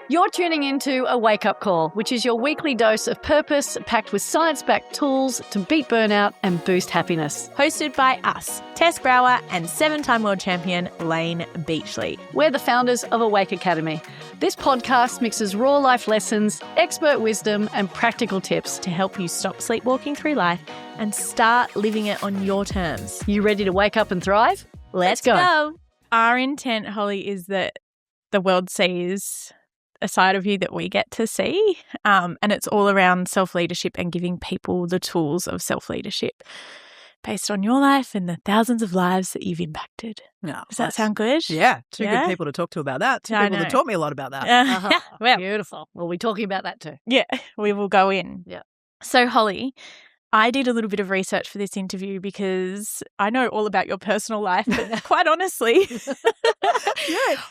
You're tuning into A Wake Up Call, which is your weekly dose of purpose packed with science-backed tools to beat burnout and boost happiness. Hosted by us, Tess Brower and 7-time world champion Layne Beachley. We're the founders of Awake Academy. This podcast mixes raw life lessons, expert wisdom, and practical tips to help you stop sleepwalking through life and start living it on your terms. You ready to wake up and thrive? Let's go. Our intent, Holly, is that the world sees a side of you that we get to see, and it's all around self-leadership and giving people the tools of self-leadership based on your life and the thousands of lives that you've impacted. No, Does that sound good? Yeah, good people to talk to about that. Two people that taught me a lot about that. Well, beautiful. We'll be talking about that too. Yeah, we will go in. Yeah. So, Holly, I did a little bit of research for this interview because I know all about your personal life, but quite honestly. Isn't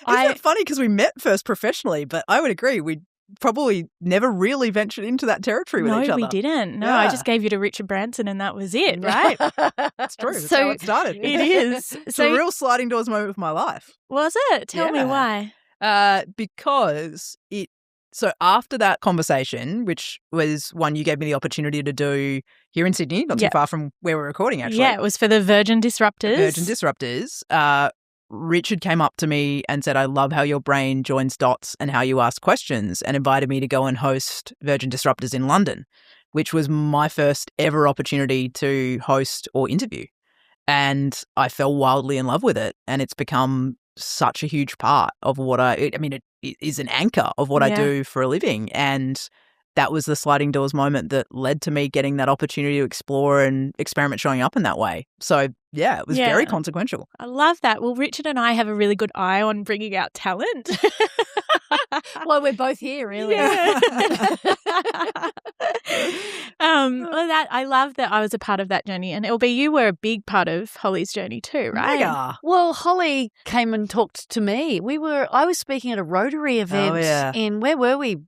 it funny because we met first professionally, but I would agree we probably never really ventured into that territory with each other. No, we didn't. No, I just gave you to Richard Branson and that was it, right? That's true. That's how it started. It is. It's a real sliding doors moment of my life. Was it? Tell me why. Because So after that conversation, which was one you gave me the opportunity to do here in Sydney, not too far from where we're recording, actually. Yeah, it was for the Virgin Disruptors. Richard came up to me and said, I love how your brain joins dots and how you ask questions, and invited me to go and host Virgin Disruptors in London, which was my first ever opportunity to host or interview. And I fell wildly in love with it, and it's become such a huge part of what it is an anchor of what I do for a living. And that was the sliding doors moment that led to me getting that opportunity to explore and experiment showing up in that way. So, yeah, it was very consequential. I love that. Well, Richard and I have a really good eye on bringing out talent. Well, we're both here, really. Yeah. I love that I was a part of that journey. And LB, you were a big part of Holly's journey too, right? Mega. Well, Holly came and talked to me. I was speaking at a Rotary event in, where were we?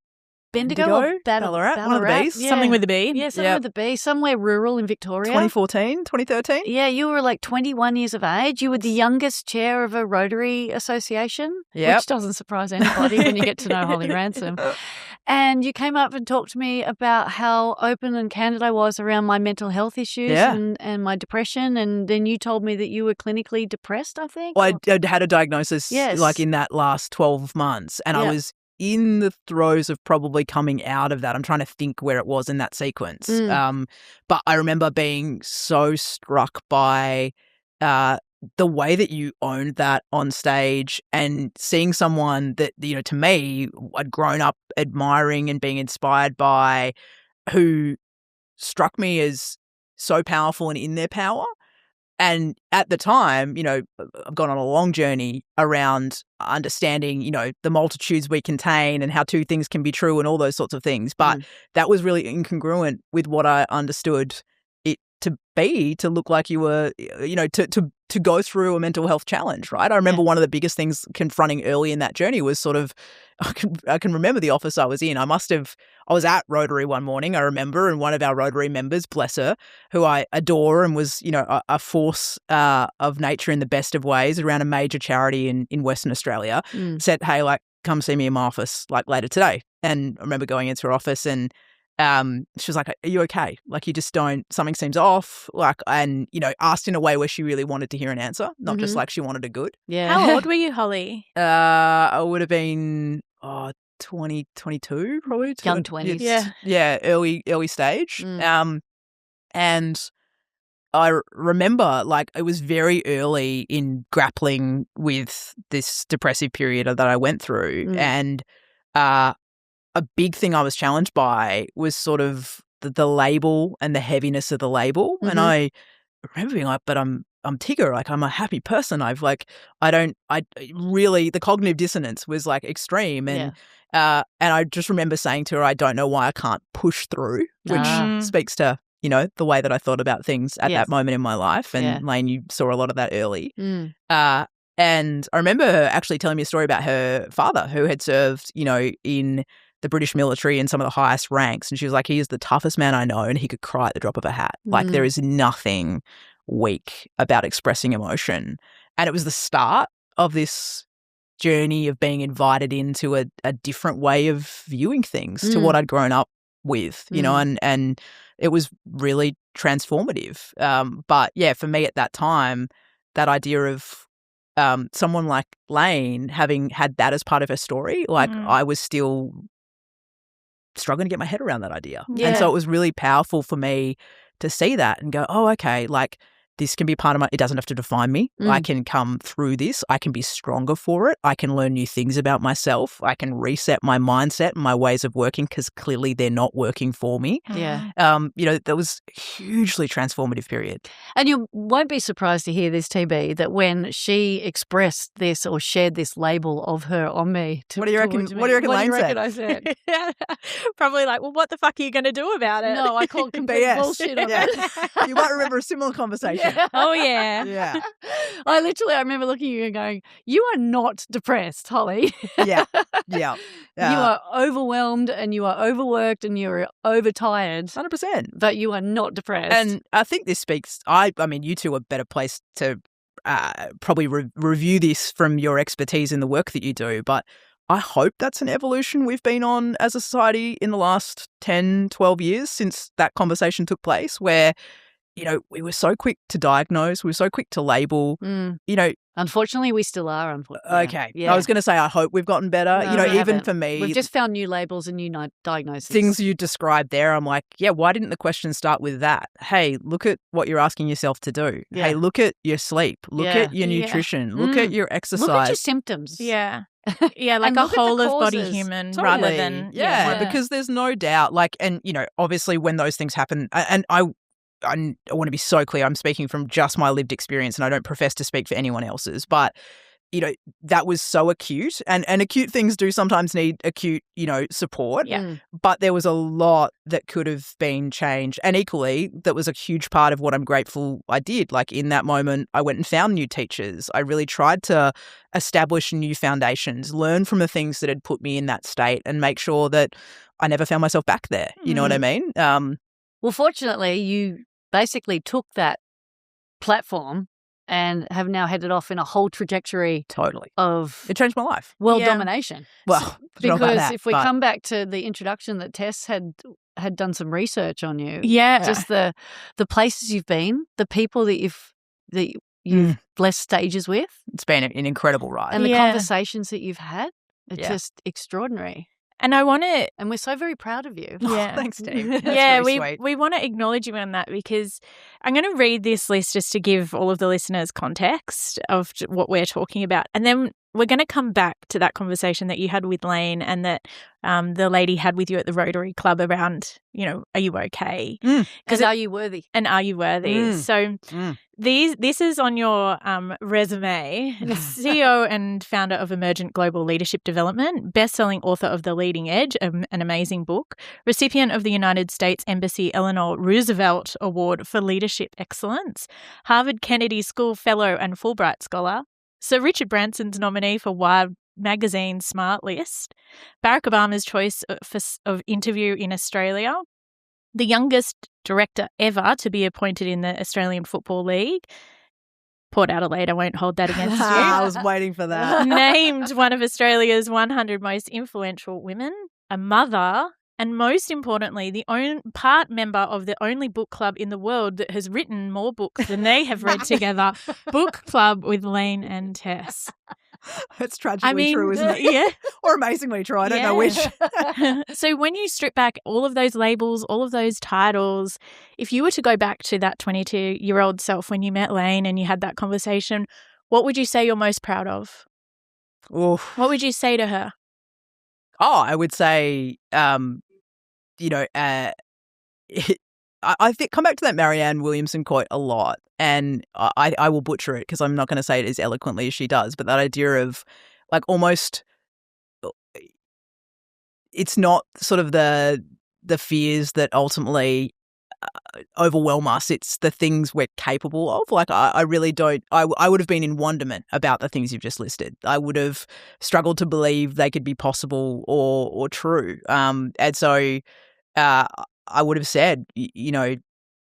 Bendigo or Ballarat? One of the Bs. Yeah. Something with a B. Yeah, something with a B. Somewhere rural in Victoria. 2014, 2013? Yeah, you were like 21 years of age. You were the youngest chair of a Rotary association, which doesn't surprise anybody when you get to know Holly Ransom. And you came up and talked to me about how open and candid I was around my mental health issues and my depression. And then you told me that you were clinically depressed, I think. Well, I had a diagnosis like in that last 12 months, and I was in the throes of probably coming out of that. I'm trying to think where it was in that sequence. But I remember being so struck by the way that you owned that on stage, and seeing someone that, to me, I'd grown up admiring and being inspired by, who struck me as so powerful and in their power. And at the time, I've gone on a long journey around understanding, the multitudes we contain and how two things can be true and all those sorts of things. But that was really incongruent with what I understood it to be, to look like you were, to go through a mental health challenge, right? I remember one of the biggest things confronting early in that journey was sort of, I can remember the office I was in. I was at Rotary one morning, I remember, and one of our Rotary members, bless her, who I adore and was, a force of nature in the best of ways around a major charity in Western Australia, said, hey, come see me in my office, later today. And I remember going into her office, and she was like, are you okay? You just don't, something seems off, and, asked in a way where she really wanted to hear an answer, not just she wanted a good. Yeah. How old were you, Holly? I would have been 20, 22 probably. Young 20s. Yeah, early stage. And I remember, it was very early in grappling with this depressive period that I went through. And a big thing I was challenged by was sort of the label and the heaviness of the label. And I remember being like, but I'm Tigger, I'm a happy person. The cognitive dissonance was extreme. And I just remember saying to her, I don't know why I can't push through, which speaks to, the way that I thought about things at that moment in my life. And Layne, you saw a lot of that early. And I remember her actually telling me a story about her father, who had served, in the British military in some of the highest ranks. And she was like, he is the toughest man I know, and he could cry at the drop of a hat. There is nothing weak about expressing emotion. And it was the start of this journey of being invited into a different way of viewing things to what I'd grown up with, you know, and it was really transformative. But yeah, for me at that time, that idea of someone like Layne having had that as part of her story, like I was still struggling to get my head around that idea. Yeah. And so it was really powerful for me to see that and go, oh, okay, like this can be part of it doesn't have to define me. I can come through this. I can be stronger for it. I can learn new things about myself. I can reset my mindset and my ways of working because clearly they're not working for me. Yeah. You know, that was a hugely transformative period. And you won't be surprised to hear this, TB, that when she expressed this or shared this label of her on me. What do you reckon Layne said? I said? Probably like, well, what the fuck are you going to do about it? No, I called complete bullshit on it. You might remember a similar conversation. Yeah. Oh, yeah. Yeah. I remember looking at you and going, you are not depressed, Holly. Yeah. You are overwhelmed and you are overworked and you're overtired. 100%. But you are not depressed. And I think this speaks, I mean, you two are better placed to probably review this from your expertise in the work that you do, but I hope that's an evolution we've been on as a society in the last 10, 12 years since that conversation took place where, you know, we were so quick to diagnose, we were so quick to label, you know. Unfortunately, we still are, unfortunately. Okay. Yeah. I was going to say I hope we've gotten better. No, you know, even haven't. for me. We've just found new labels and new diagnoses. Things you described there, I'm like, yeah, why didn't the question start with that? Hey, look at what you're asking yourself to do. Yeah. Hey, look at your sleep. Look at your nutrition. Look at your exercise. Look at your symptoms. Yeah. Yeah, like a whole of body human rather than. Yeah, because there's no doubt, like, and, you know, obviously when those things happen, and I want to be so clear, I'm speaking from just my lived experience and I don't profess to speak for anyone else's, but, you know, that was so acute and acute things do sometimes need acute, you know, support. Yeah. But there was a lot that could have been changed. And equally, that was a huge part of what I'm grateful I did. Like in that moment, I went and found new teachers. I really tried to establish new foundations, learn from the things that had put me in that state and make sure that I never found myself back there. You know what I mean? Well, fortunately, you basically took that platform and have now headed off in a whole trajectory of it changed my life. World domination. Well, because if we come back to the introduction that Tess had done some research on you. Yeah. Just the places you've been, the people that you've blessed stages with. It's been an incredible ride. And the conversations that you've had. It's just extraordinary. And I want to, and we're so very proud of you. Yeah, thanks, Steve. We want to acknowledge you on that because I'm going to read this list just to give all of the listeners context of what we're talking about, and then we're going to come back to that conversation that you had with Layne and that the lady had with you at the Rotary Club around, you know, are you okay? Because are you worthy? And are you worthy? So this is on your resume. CEO and founder of Emergent Global Leadership Development, best-selling author of The Leading Edge, an amazing book, recipient of the United States Embassy Eleanor Roosevelt Award for Leadership Excellence, Harvard Kennedy School Fellow and Fulbright Scholar, Sir Richard Branson's nominee for Wired Magazine's Smart List, Barack Obama's choice of interview in Australia, the youngest director ever to be appointed in the Australian Football League. Port Adelaide, I won't hold that against you. I was waiting for that. Named one of Australia's 100 most influential women, a mother, and most importantly, the part member of the only book club in the world that has written more books than they have read together, Book Club with Layne and Tess. It's tragically true, isn't it? Yeah. Or amazingly true. I don't know which. So when you strip back all of those labels, all of those titles, if you were to go back to that 22-year-old self when you met Layne and you had that conversation, what would you say you're most proud of? Oof. What would you say to her? Oh, I would say, you know, I think come back to that Marianne Williamson quote a lot, and I will butcher it because I'm not going to say it as eloquently as she does, but that idea of like almost it's not sort of the fears that ultimately overwhelm us. It's the things we're capable of. Like I really don't. I would have been in wonderment about the things you've just listed. I would have struggled to believe they could be possible or true. And so I would have said, you know,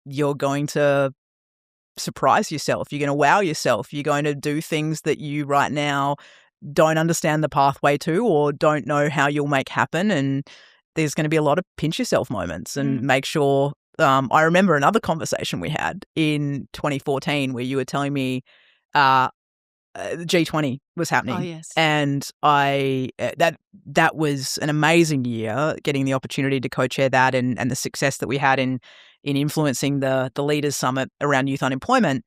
you're going to surprise yourself. You're going to wow yourself. You're going to do things that you right now don't understand the pathway to or don't know how you'll make happen. And there's going to be a lot of pinch yourself moments and make sure. I remember another conversation we had in 2014 where you were telling me G20 was happening. Oh, yes. And that was an amazing year, getting the opportunity to co-chair that and the success that we had in influencing the Leaders Summit around youth unemployment.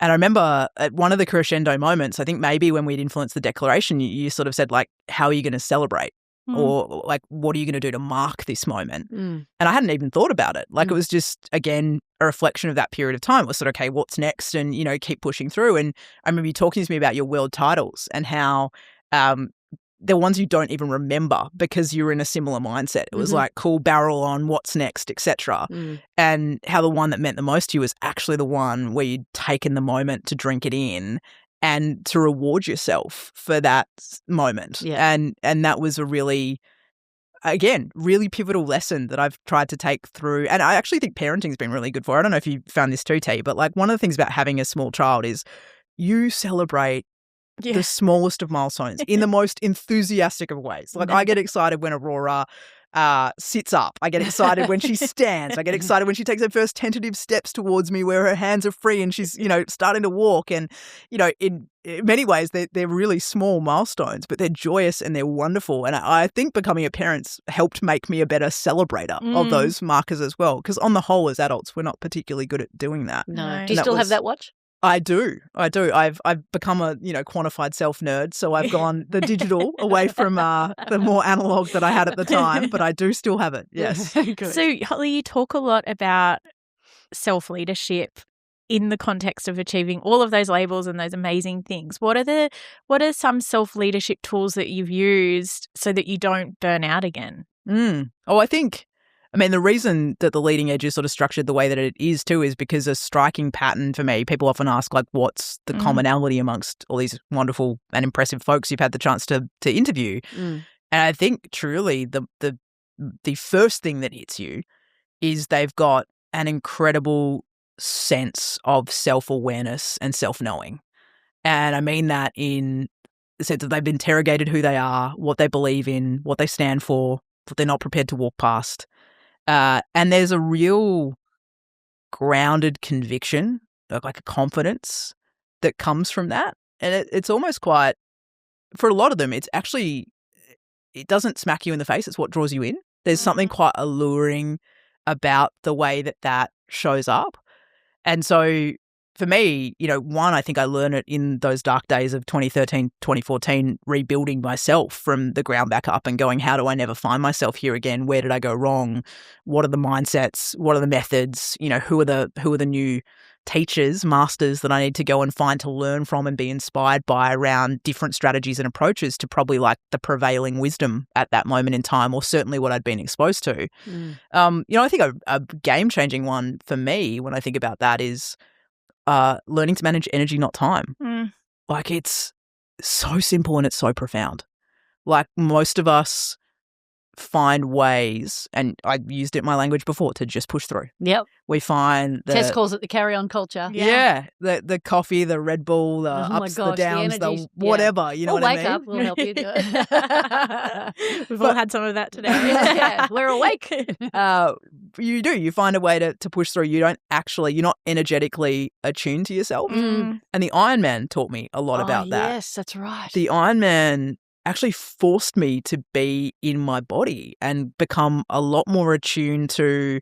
And I remember at one of the crescendo moments, I think maybe when we'd influenced the declaration, you sort of said, like, how are you going to celebrate? Or like, what are you going to do to mark this moment? And I hadn't even thought about it. Like, it was just, again, a reflection of that period of time. It was sort of, okay, what's next? And, keep pushing through. And I remember you talking to me about your world titles and how they're ones you don't even remember because you're in a similar mindset. It was like, cool, barrel on, what's next, etc. And how the one that meant the most to you was actually the one where you'd taken the moment to drink it in and to reward yourself for that moment. Yeah. And that was a really, again, really pivotal lesson that I've tried to take through. And I actually think parenting's been really good for it. I don't know if you found this too, T, but like one of the things about having a small child is you celebrate the smallest of milestones in the most enthusiastic of ways. Like I get excited when Aurora sits up. I get excited when she stands. I get excited when she takes her first tentative steps towards me where her hands are free and she's, starting to walk. And, in many ways, they're really small milestones, but they're joyous and they're wonderful. And I think becoming a parent's helped make me a better celebrator of those markers as well. Because on the whole, as adults, we're not particularly good at doing that. No. Do you still have that watch? I do. I've become a quantified self nerd, so I've gone the digital away from the more analog that I had at the time, but I do still have it. Yes. So Holly, you talk a lot about self leadership in the context of achieving all of those labels and those amazing things. What are some self leadership tools that you've used so that you don't burn out again? I mean, the reason that the leading edge is sort of structured the way that it is too is because a striking pattern for me, people often ask, like, what's the commonality amongst all these wonderful and impressive folks you've had the chance to interview? And I think truly the first thing that hits you is they've got an incredible sense of self-awareness and self-knowing. And I mean that in the sense that they've interrogated who they are, what they believe in, what they stand for, what they're not prepared to walk past. And there's a real grounded conviction, like a confidence that comes from that. And it's almost quite, for a lot of them, it doesn't smack you in the face. It's what draws you in. There's something quite alluring about the way that shows up. And so for me, one, I think I learned it in those dark days of 2013, 2014, rebuilding myself from the ground back up and going, how do I never find myself here again? Where did I go wrong? What are the mindsets? What are the methods? Who are the new teachers, masters that I need to go and find to learn from and be inspired by around different strategies and approaches to probably like the prevailing wisdom at that moment in time, or certainly what I'd been exposed to. I think a game-changing one for me when I think about that is learning to manage energy, not time. Like, it's so simple and it's so profound. Like, most of us find ways, and I used it in my language before, to just push through. Yep. We find Tess calls it the carry-on culture. Yeah. The coffee, the Red Bull, the ups, the downs, the whatever, you know what I mean? Wake up, we'll help you do it. We've all had some of that today. Yeah, we're awake. You do. You find a way to push through. You're not energetically attuned to yourself. And the Ironman taught me a lot about that. Yes, that's right. The Ironman actually forced me to be in my body and become a lot more attuned to,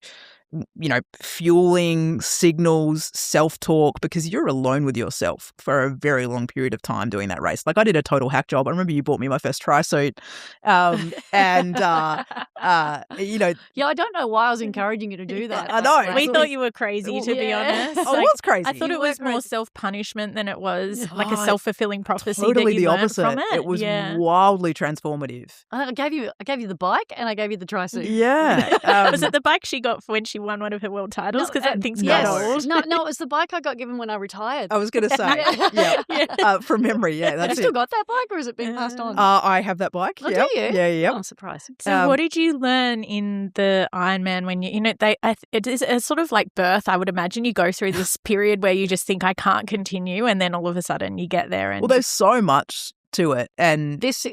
fueling, signals, self-talk, because you're alone with yourself for a very long period of time doing that race. Like, I did a total hack job. I remember you bought me my first tri-suit. Yeah, I don't know why I was encouraging you to do that. I know. We thought you were crazy, to be honest. I was crazy. I thought it was more self-punishment than it was like a self-fulfilling prophecy. Totally that you the learned opposite. From it. It was wildly transformative. I gave you the bike and I gave you the tri-suit. Yeah. Was it the bike she got when she won one of her world titles? Because that thing's got old. No, it was the bike I got given when I retired. I was going to say, from memory, that's Have you still got that bike, or has it been passed on? I have that bike. Oh, do you? Yeah. Oh, I'm surprised. So what did you learn in the Ironman when it is a sort of like birth, I would imagine. You go through this period where you just think, I can't continue, and then all of a sudden you get there. And well, there's so much to it. And this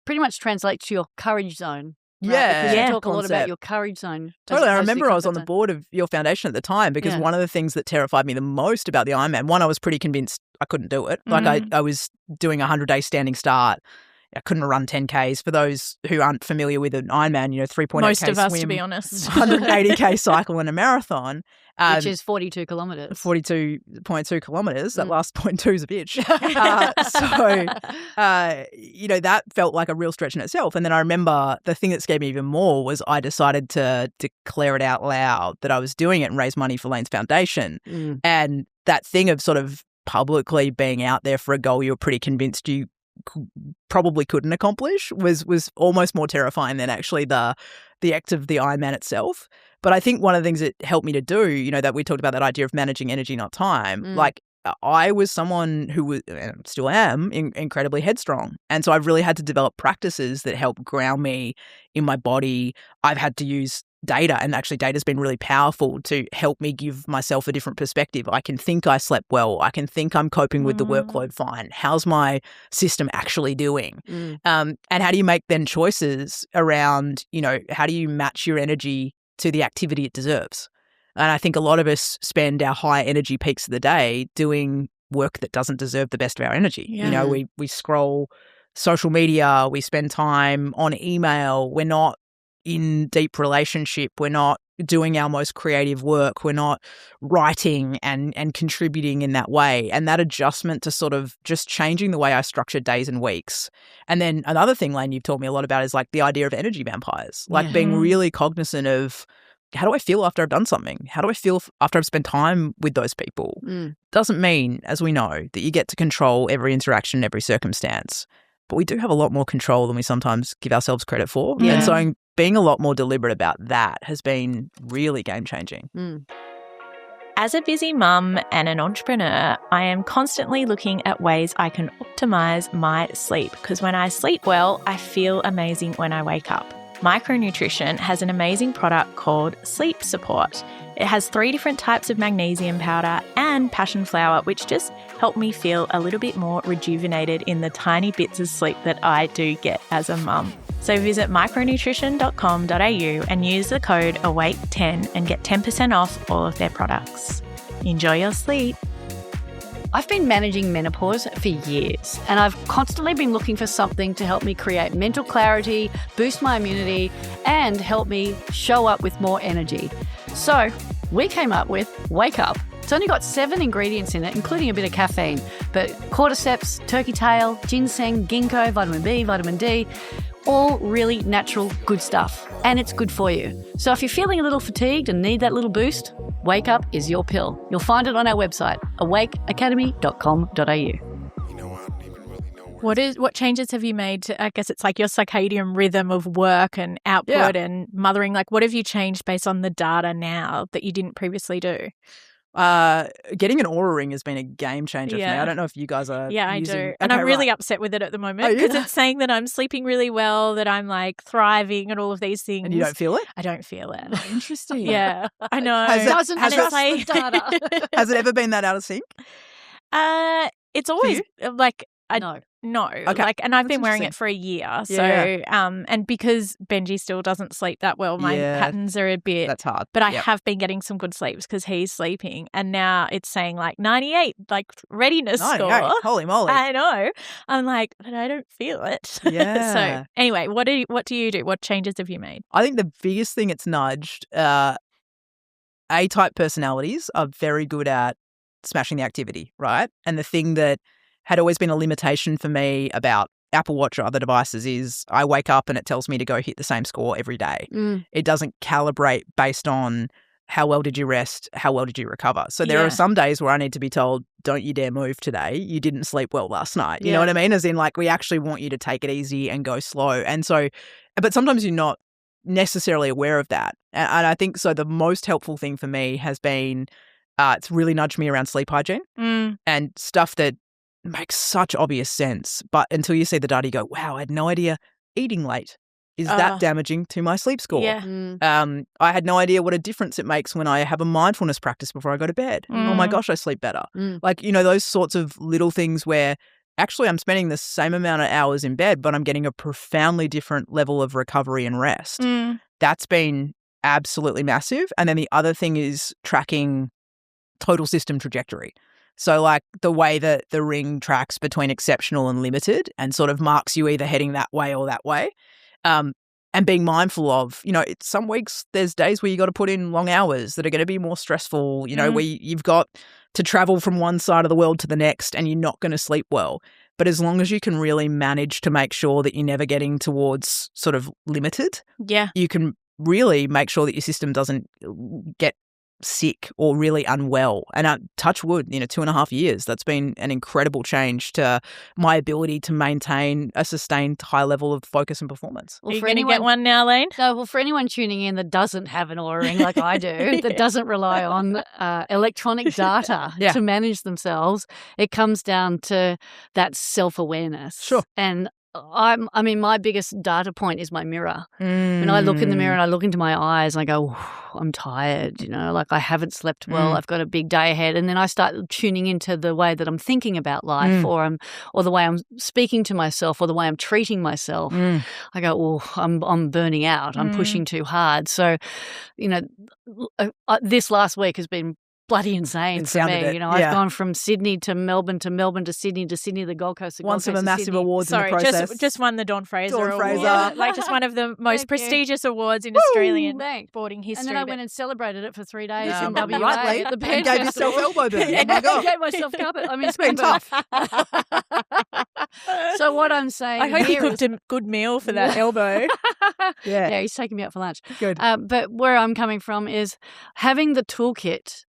pretty much translates to your courage zone. Right? Yeah. Because you talk a lot about your courage zone. Totally. I remember I was on the board of your foundation at the time because one of the things that terrified me the most about the Ironman, one, I was pretty convinced I couldn't do it. Like I was doing a 100-day standing start. I couldn't run 10Ks. For those who aren't familiar with an Ironman, 3.8K most of us, swim, to be honest, 180K cycle and a marathon. Which is 42 kilometres. 42.2 kilometres. That last 0.2 is a bitch. That felt like a real stretch in itself. And then I remember the thing that scared me even more was I decided to declare it out loud that I was doing it and raise money for Layne's foundation. And that thing of sort of publicly being out there for a goal you were pretty convinced you probably couldn't accomplish was almost more terrifying than actually the act of the Ironman itself. But I think one of the things it helped me to do, that we talked about that idea of managing energy, not time. Like I was someone who was, and still am, incredibly headstrong. And so I've really had to develop practices that help ground me in my body. I've had to use data, and actually data's been really powerful to help me give myself a different perspective. I can think I slept well. I can think I'm coping with the workload fine. How's my system actually doing? And how do you make then choices around, how do you match your energy to the activity it deserves? And I think a lot of us spend our high energy peaks of the day doing work that doesn't deserve the best of our energy. Yeah. We scroll social media, we spend time on email, we're not in deep relationship, we're not doing our most creative work, we're not writing and contributing in that way. And that adjustment to sort of just changing the way I structure days and weeks. And then another thing, Layne, you've taught me a lot about is like the idea of energy vampires, like being really cognizant of how do I feel after I've done something? How do I feel after I've spent time with those people? Doesn't mean, as we know, that you get to control every interaction, every circumstance. But we do have a lot more control than we sometimes give ourselves credit for. Yeah. And so being a lot more deliberate about that has been really game-changing. As a busy mum and an entrepreneur, I am constantly looking at ways I can optimize my sleep because when I sleep well, I feel amazing when I wake up. Micronutrition has an amazing product called Sleep Support. It has 3 different types of magnesium powder and passion flower, which just help me feel a little bit more rejuvenated in the tiny bits of sleep that I do get as a mum. So visit micronutrition.com.au and use the code AWAKE10 and get 10% off all of their products. Enjoy your sleep. I've been managing menopause for years, and I've constantly been looking for something to help me create mental clarity, boost my immunity, and help me show up with more energy. So we came up with Wake Up. It's only got 7 ingredients in it, including a bit of caffeine, but cordyceps, turkey tail, ginseng, ginkgo, vitamin B, vitamin D, all really natural, good stuff. And it's good for you. So if you're feeling a little fatigued and need that little boost, Wake Up is your pill. You'll find it on our website, awakeacademy.com.au. What changes have you made to, I guess it's like your circadian rhythm of work and output and mothering? Like, what have you changed based on the data now that you didn't previously do? Getting an Oura ring has been a game changer for me. I don't know if you guys are I using... do. And I'm really upset with it at the moment because it's saying that I'm sleeping really well, that I'm like thriving and all of these things. And you don't feel it? I don't feel it. Oh, interesting. Yeah, I know. Has it ever been that out of sync? It's always like... No. Okay. And I've been wearing it for a year. So, and because Benji still doesn't sleep that well, my patterns are a bit. That's hard. But I have been getting some good sleeps because he's sleeping. And now it's saying like 98, like readiness 98. score. Holy moly. I know. I'm like, but I don't feel it. Yeah. So anyway, what do you do? What changes have you made? I think the biggest thing it's nudged, A-type personalities are very good at smashing the activity, right? And the thing that had always been a limitation for me about Apple Watch or other devices is I wake up and it tells me to go hit the same score every day. It doesn't calibrate based on how well did you rest, how well did you recover. So there are some days where I need to be told, don't you dare move today. You didn't sleep well last night. You know what I mean? As in like we actually want you to take it easy and go slow. And so, but sometimes you're not necessarily aware of that. And I think so the most helpful thing for me has been it's really nudged me around sleep hygiene and stuff that makes such obvious sense. But until you see the data, you go, wow, I had no idea eating late is that damaging to my sleep score. I had no idea what a difference it makes when I have a mindfulness practice before I go to bed. Oh my gosh, I sleep better. Like, those sorts of little things where actually I'm spending the same amount of hours in bed, but I'm getting a profoundly different level of recovery and rest. That's been absolutely massive. And then the other thing is tracking total system trajectory. So like the way that the ring tracks between exceptional and limited and sort of marks you either heading that way or that way. And being mindful of, some weeks there's days where you got to put in long hours that are going to be more stressful, where you've got to travel from one side of the world to the next and you're not going to sleep well. But as long as you can really manage to make sure that you're never getting towards sort of limited, you can really make sure that your system doesn't get sick or really unwell. And touch wood, 2.5 years, that's been an incredible change to my ability to maintain a sustained high level of focus and performance. Well, are you going to get one now, Layne? No, well, for anyone tuning in that doesn't have an Oura ring like I do, that doesn't rely on electronic data to manage themselves, it comes down to that self-awareness. Sure. And my biggest data point is my mirror. When I look in the mirror and I look into my eyes and I go, I'm tired, like I haven't slept well. I've got a big day ahead. And then I start tuning into the way that I'm thinking about life or the way I'm speaking to myself or the way I'm treating myself. I go, I'm burning out. I'm pushing too hard. So, this last week has been bloody insane for me. I've gone from Sydney to Melbourne to Sydney to Sydney, the Gold Coast. Won some massive awards in the process. Just won the Dawn Fraser Award. Like just one of the most prestigious awards in Australian sporting history. And then I went and celebrated it for 3 days in WA. Rightly, at the band gave yourself elbow burn. I gave myself carpet. It's been tough. So what I'm saying, I hope he cooked a good meal for that elbow. Yeah, he's taking me out for lunch. Good. But where I'm coming from is having the toolkit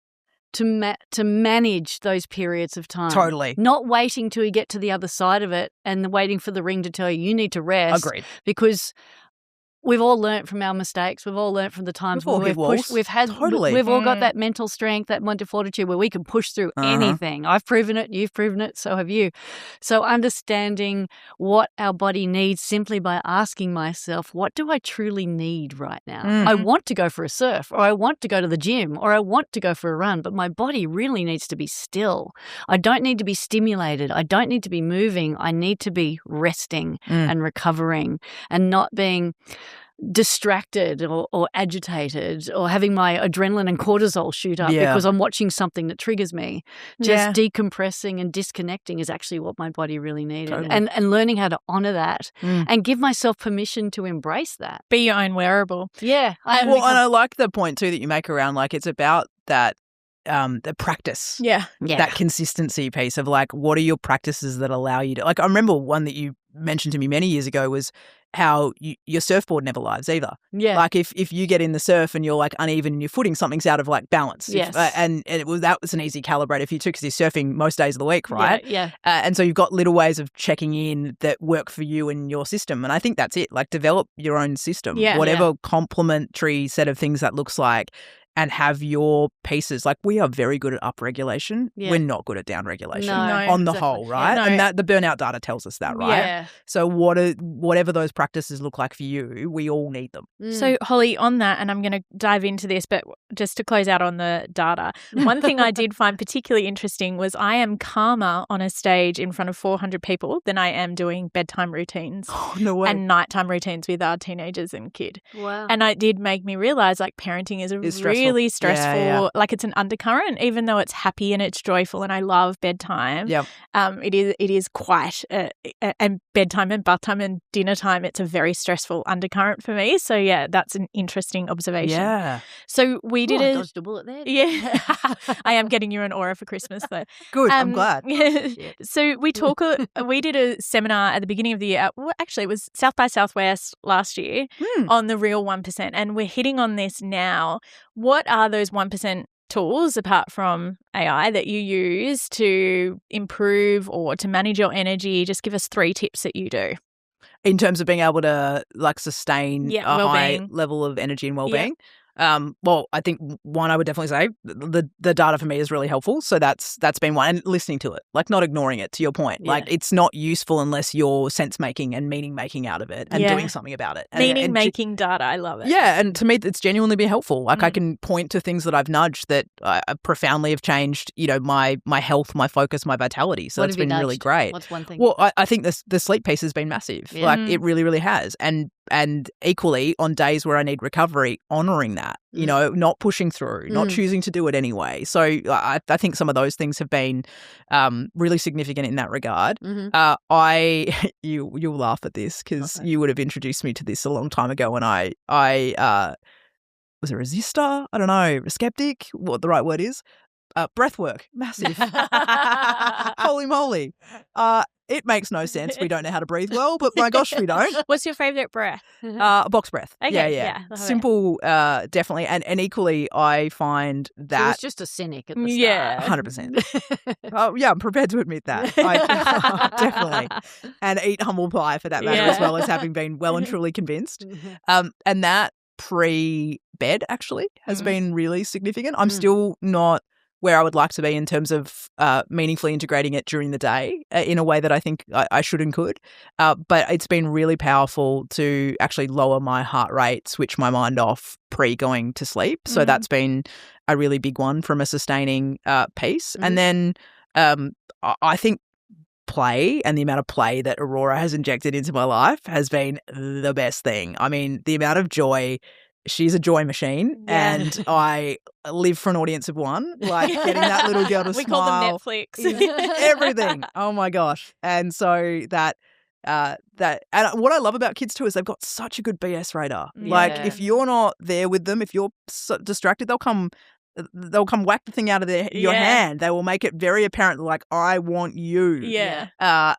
to manage those periods of time. Totally. Not waiting till you get to the other side of it and waiting for the ring to tell you need to rest. Agreed. Because we've all learnt from our mistakes. We've all learnt from the times where we've pushed. We've all got that mental strength, that mental fortitude where we can push through anything. I've proven it. You've proven it. So have you. So understanding what our body needs simply by asking myself, what do I truly need right now? I want to go for a surf, or I want to go to the gym, or I want to go for a run, but my body really needs to be still. I don't need to be stimulated. I don't need to be moving. I need to be resting and recovering and not being distracted or agitated or having my adrenaline and cortisol shoot up because I'm watching something that triggers me. Just decompressing and disconnecting is actually what my body really needed. Totally. And learning how to honor that and give myself permission to embrace that. Be your own wearable. Yeah. And I like the point too that you make around like it's about that the practice. Yeah. That consistency piece of like, what are your practices that allow you to, like, I remember one that you mentioned to me many years ago was how your surfboard never lives either. Yeah. Like if you get in the surf and you're like uneven in your footing, something's out of like balance. Yes. That was an easy calibrator for you too because you're surfing most days of the week, right? Yeah. And so you've got little ways of checking in that work for you and your system. And I think that's it. Like develop your own system. Yeah. Whatever complementary set of things that looks like. And have your pieces. Like we are very good at upregulation. Yeah. We're not good at downregulation on the whole, right? Yeah. And that the burnout data tells us that, right? Yeah. So whatever those practices look like for you, we all need them. So Holly, on that, and I'm going to dive into this, but just to close out on the data, one thing I did find particularly interesting was I am calmer on a stage in front of 400 people than I am doing bedtime routines and nighttime routines with our teenagers and kid. Wow. And it did make me realize like parenting is really stressful. Like it's an undercurrent, even though it's happy and it's joyful and I love bedtime. Yep. It is quite and bedtime and bath time and dinner time, it's a very stressful undercurrent for me. So yeah, that's an interesting observation. Yeah. So we did I dodged a bullet there. Yeah. I am getting you an Aura for Christmas though. Good, I'm glad. So we did a seminar at the beginning of the year. Well, actually, it was South by Southwest last year on the real 1%. And we're hitting on this now. What are those 1% tools apart from AI that you use to improve or to manage your energy? Just give us 3 tips that you do. In terms of being able to like sustain a high well-being. level of energy and well-being. Well, I think one, I would definitely say the data for me is really helpful. So that's been one, and listening to it, like not ignoring it, to your point. Yeah. Like it's not useful unless you're sense making and meaning making out of it and doing something about it. Meaning making data, I love it. Yeah, and to me, it's genuinely been helpful. Like I can point to things that I've nudged that profoundly have changed, my health, my focus, my vitality. So it's been really great. What's one thing? Well, I think the sleep piece has been massive. Yeah. Like it really, really has. And equally on days where I need recovery, honouring that, not pushing through, not choosing to do it anyway. So I think some of those things have been really significant in that regard. Mm-hmm. You'll laugh at this because you would have introduced me to this a long time ago when I was a resistor? I don't know, a skeptic, what the right word is. Breath work, massive. Holy moly. It makes no sense. We don't know how to breathe well, but my gosh, we don't. What's your favourite breath? Box breath. Okay, yeah. Simple, definitely. And equally, I find that... She was just a cynic at the start. 100%. I'm prepared to admit that. Definitely. And eat humble pie for that matter, as well as having been well and truly convinced. And that pre-bed actually has been really significant. I'm still not where I would like to be in terms of meaningfully integrating it during the day in a way that I think I should and could. But it's been really powerful to actually lower my heart rate, switch my mind off pre-going to sleep. So that's been a really big one from a sustaining piece. And then I think play and the amount of play that Aurora has injected into my life has been the best thing. I mean, the amount of joy. She's a joy machine, and I live for an audience of one, like getting that little girl to we smile. We call them Netflix. Everything. Oh, my gosh. And so and what I love about kids too is they've got such a good BS radar. Yeah. Like if you're not there with them, if you're distracted, they'll come whack the thing out of your hand. They will make it very apparent, like, I want you. Yeah.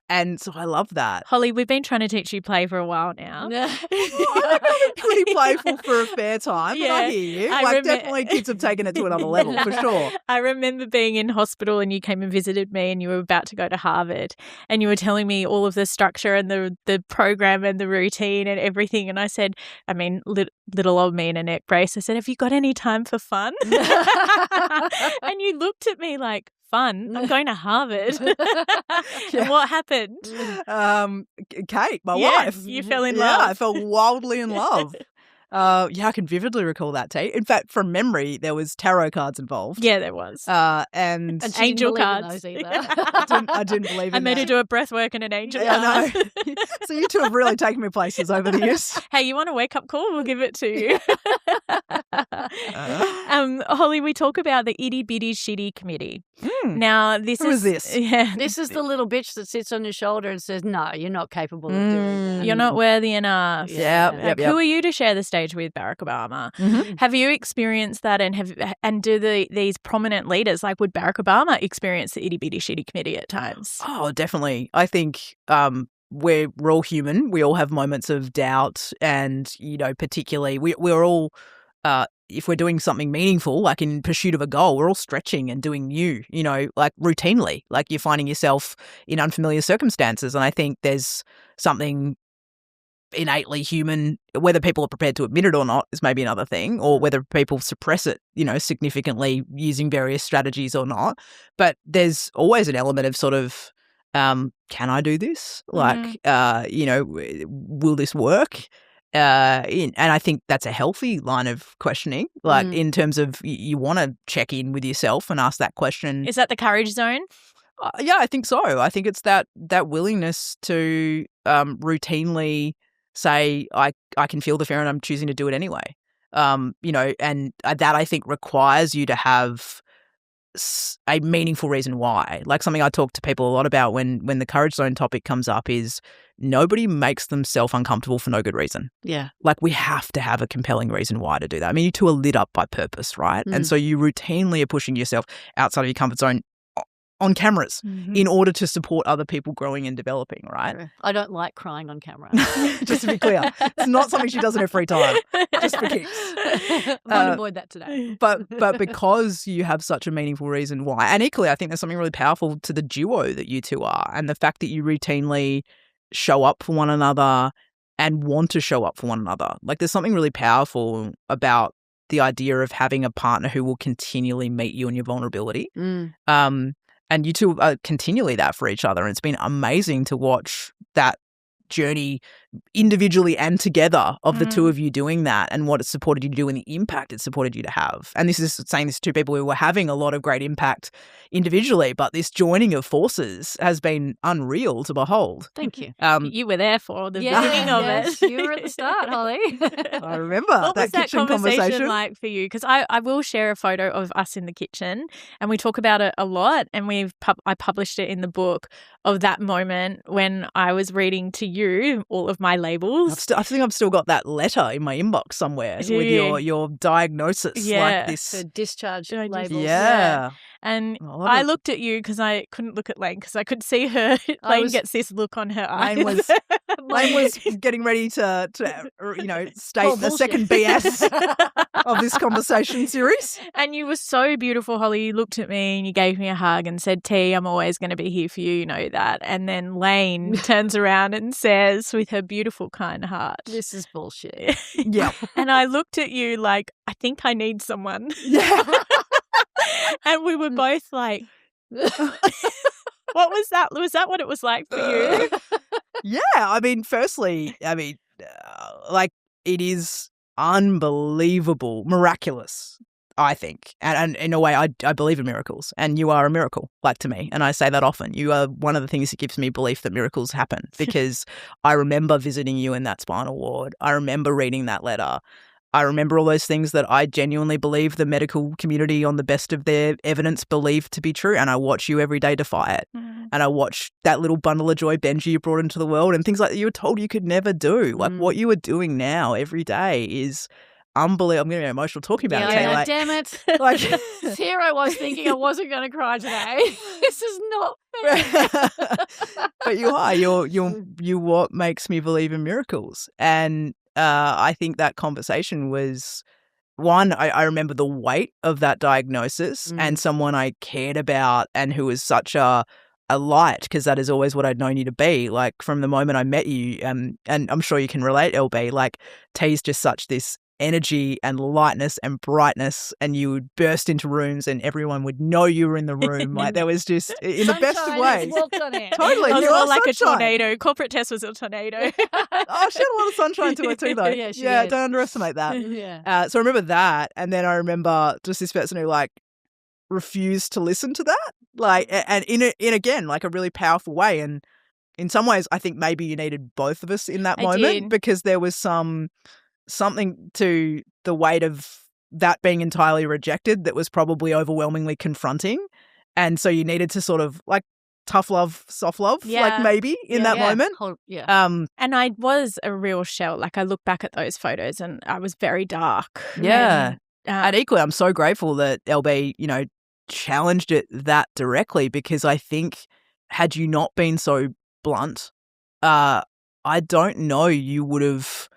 And so I love that. Holly, we've been trying to teach you play for a while now. I'm pretty playful for a fair time, but I hear you. Definitely kids have taken it to another level, for sure. I remember being in hospital and you came and visited me and you were about to go to Harvard and you were telling me all of the structure and the program and the routine and everything. And I said, little old me in a neck brace, I said, have you got any time for fun? And you looked at me like, fun? I'm going to Harvard. And what happened? Kate, my wife. You fell in love. Yeah, I fell wildly in love. I can vividly recall that, T. In fact, from memory, there was tarot cards involved. Yeah, there was. And angel cards. Those either. I didn't believe in I made her do a breath work and an angel card. I know. So you two have really taken me places over the years. Hey, you want a wake-up call? We'll give it to you. Holly, we talk about the itty-bitty shitty committee. Now, Who is this? Yeah. This is the little bitch that sits on your shoulder and says, no, you're not capable of doing that. You're not worthy enough. Yep. Who are you to share the stage with Barack Obama? Mm-hmm. Have you experienced that and do these prominent leaders, like would Barack Obama experience the itty-bitty shitty committee at times? Oh, definitely. I think we're all human. We all have moments of doubt and, particularly we're all if we're doing something meaningful, like in pursuit of a goal, we're all stretching and doing new, like routinely, like you're finding yourself in unfamiliar circumstances. And I think there's something innately human, whether people are prepared to admit it or not is maybe another thing, or whether people suppress it, significantly using various strategies or not. But there's always an element of sort of, can I do this? Like, will this work? And I think that's a healthy line of questioning, like in terms of you want to check in with yourself and ask that question. Is that the courage zone? Yeah, I think so. I think it's that willingness to routinely say, I can feel the fear and I'm choosing to do it anyway. And that I think requires you to have a meaningful reason why. Like something I talk to people a lot about when the courage zone topic comes up is nobody makes themselves uncomfortable for no good reason. Yeah. Like we have to have a compelling reason why to do that. I mean, you two are lit up by purpose, right? And so you routinely are pushing yourself outside of your comfort zone on cameras in order to support other people growing and developing, right? I don't like crying on camera. Just to be clear, it's not something she does in her free time, just for kicks. I'm going to avoid that today. But because you have such a meaningful reason why, and equally I think there's something really powerful to the duo that you two are, and the fact that you routinely show up for one another and want to show up for one another. Like there's something really powerful about the idea of having a partner who will continually meet you in your vulnerability. And you two are continually that for each other. And it's been amazing to watch that journey individually and together of the two of you doing that, and what it supported you to do and the impact it supported you to have. And this is saying this to people who were having a lot of great impact individually, but this joining of forces has been unreal to behold. Thank you. You were there for the beginning of it. You were at the start, Holly. I remember what that was that kitchen conversation like for you? Because I will share a photo of us in the kitchen, and we talk about it a lot, and I published it in the book of that moment when I was reading to you all of my labels. I think I've still got that letter in my inbox somewhere with your diagnosis, like this. The discharge labels. Yeah. And I looked at you because I couldn't look at Layne because I could see her. Layne gets this look on her eyes. Layne was getting ready to state the second BS of this conversation series. And you were so beautiful, Holly. You looked at me and you gave me a hug and said, T, I'm always going to be here for you. You know that. And then Layne turns around and says, with her beautiful, kind heart, this is bullshit. Yeah. And I looked at you like, I think I need someone. Yeah. And we were both like, what was that? Was that what it was like for you? Yeah. I mean, firstly, like, it is unbelievable, miraculous, I think. And in a way, I believe in miracles. And you are a miracle, like, to me. And I say that often. You are one of the things that gives me belief that miracles happen, because I remember visiting you in that spinal ward. I remember reading that letter. I remember all those things that I genuinely believe the medical community, on the best of their evidence, believe to be true. And I watch you every day defy it. And I watch that little bundle of joy Benji you brought into the world, and things like that you were told you could never do. Like, what you are doing now every day is unbelievable. I'm getting emotional talking about it. Like, damn it. Like, here I was thinking I wasn't going to cry today. This is not fair. But you are. You're what makes me believe in miracles. And I think that conversation was one. I remember the weight of that diagnosis, and someone I cared about, and who was such a light, because that is always what I'd known you to be. Like, from the moment I met you, and I'm sure you can relate, LB, like, T's just such this energy and lightness and brightness, and you would burst into rooms and everyone would know you were in the room. Like, there was just, in the best of ways. Totally. It was more like a tornado. Corporate Tess was a tornado. She had a lot of sunshine to her too, though. Yeah, don't underestimate that. Yeah. So I remember that, and then I remember just this person who, like, refused to listen to that, like, and in again, like, a really powerful way. And in some ways, I think maybe you needed both of us in that moment, because there was something to the weight of that being entirely rejected that was probably overwhelmingly confronting. And so you needed to sort of, like, tough love, soft love, like, maybe in that moment. And I was a real shell. Like, I look back at those photos and I was very dark. Yeah. And equally, I'm so grateful that LB, challenged it that directly, because I think had you not been so blunt, I don't know you would have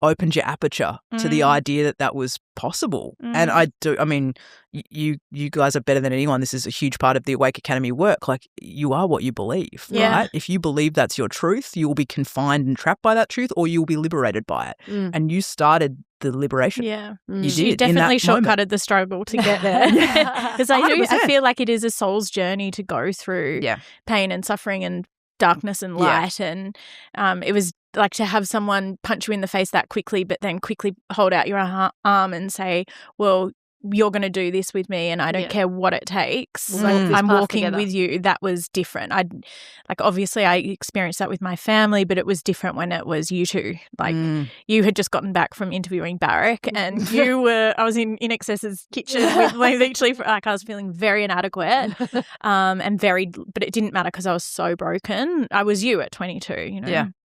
opened your aperture to the idea that was possible. And I mean, you guys are better than anyone. This is a huge part of the Awake Academy work. Like, you are what you believe, right? If you believe that's your truth, you will be confined and trapped by that truth, or you'll be liberated by it. And you started the liberation. Yeah. You did. You definitely shortcutted the struggle to get there. Because I feel like it is a soul's journey to go through pain and suffering and darkness and light. And it was like to have someone punch you in the face that quickly, but then quickly hold out your arm and say, well, you're going to do this with me and I don't care what it takes. Like, I'm walking with you. That was different. Obviously I experienced that with my family, but it was different when it was you two. Like, you had just gotten back from interviewing Barrick, and I was in Excess's kitchen with literally, like, I was feeling very inadequate but it didn't matter because I was so broken. I was you at 22,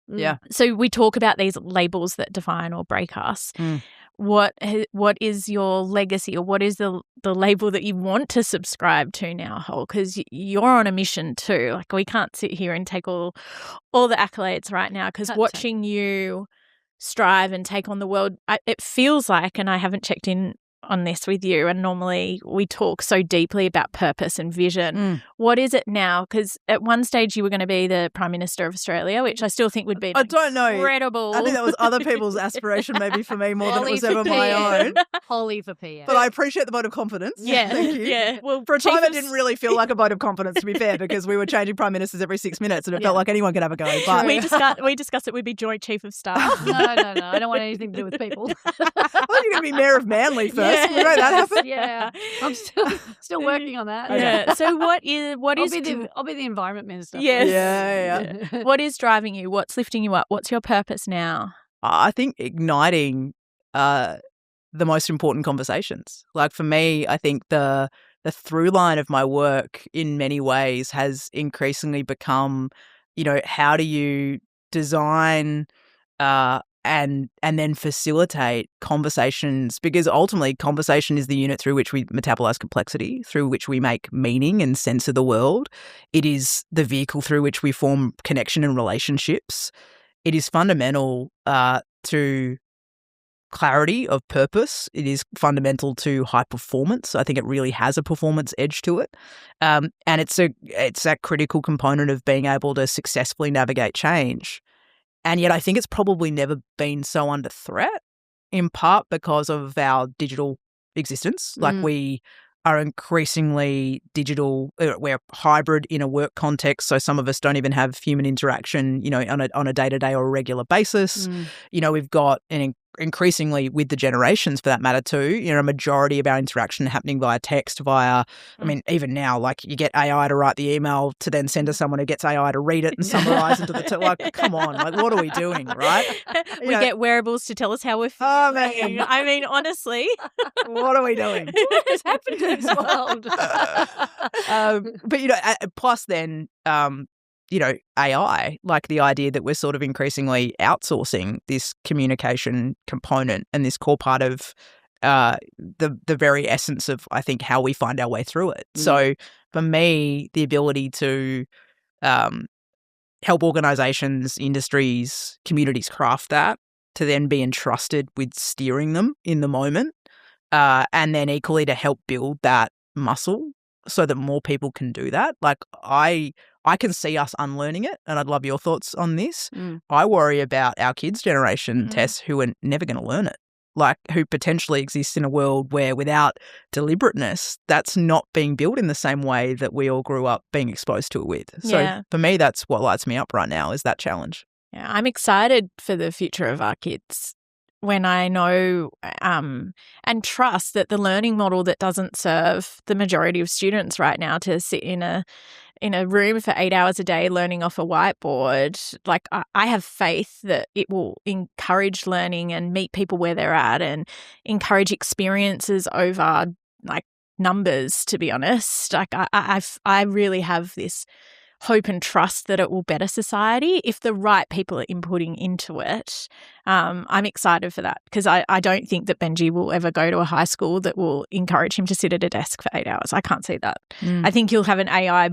Yeah. So we talk about these labels that define or break us. What is your legacy, or what is the label that you want to subscribe to now, Hol? Because you're on a mission too. Like, we can't sit here and take all the accolades right now, because watching you strive and take on the world, it feels like, and I haven't checked in on this with you, and normally we talk so deeply about purpose and vision. What is it now? Because at one stage you were going to be the Prime Minister of Australia, which I still think would be incredible. I think that was other people's aspiration maybe for me more than it was ever my own. Holly for PM. But I appreciate the vote of confidence. Yeah. Thank you. Yeah. Well, for a time it didn't really feel like a vote of confidence, to be fair, because we were changing Prime Ministers every 6 minutes and it felt like anyone could have a go. But we discussed it would be Joint Chief of Staff. No. I don't want anything to do with people. Well, you're going to be Mayor of Manly first. You know that happen? Yeah. I'm still working on that. Yeah. So I'll be the Environment Minister. Yes. Yeah. What is driving you? What's lifting you up? What's your purpose now? I think igniting the most important conversations. Like for me, I think the through line of my work in many ways has increasingly become, how do you design and then facilitate conversations, because ultimately conversation is the unit through which we metabolize complexity, through which we make meaning and sense of the world. It is the vehicle through which we form connection and relationships. It is fundamental to clarity of purpose. It is fundamental to high performance. I think it really has a performance edge to it. And it's that critical component of being able to successfully navigate change. And yet I think it's probably never been so under threat, in part because of our digital existence. Like we are increasingly digital. We're hybrid in a work context, so some of us don't even have human interaction, on a day-to-day or a regular basis. We've got increasingly with the generations for that matter too, a majority of our interaction happening via text, even now, like you get AI to write the email to then send to someone who gets AI to read it and summarize into the like, come on, like what are we doing, right? We get wearables to tell us how we're feeling. Oh, man. I mean, honestly. What are we doing? What has happened to this world? But, plus then, AI, like the idea that we're sort of increasingly outsourcing this communication component and this core part of the very essence of, I think, how we find our way through it. So for me, the ability to help organizations, industries, communities craft that, to then be entrusted with steering them in the moment, and then equally to help build that muscle so that more people can do that. Like I can see us unlearning it, and I'd love your thoughts on this. I worry about our kids' generation, Tess, who are never going to learn it, like who potentially exists in a world where without deliberateness, that's not being built in the same way that we all grew up being exposed to it with. So for me, that's what lights me up right now, is that challenge. Yeah, I'm excited for the future of our kids when I know and trust that the learning model that doesn't serve the majority of students right now to sit in a room for 8 hours a day learning off a whiteboard, like I have faith that it will encourage learning and meet people where they're at and encourage experiences over like numbers, to be honest. Like I really have this hope and trust that it will better society if the right people are inputting into it. I'm excited for that because I don't think that Benji will ever go to a high school that will encourage him to sit at a desk for 8 hours. I can't see that. I think he'll have an AI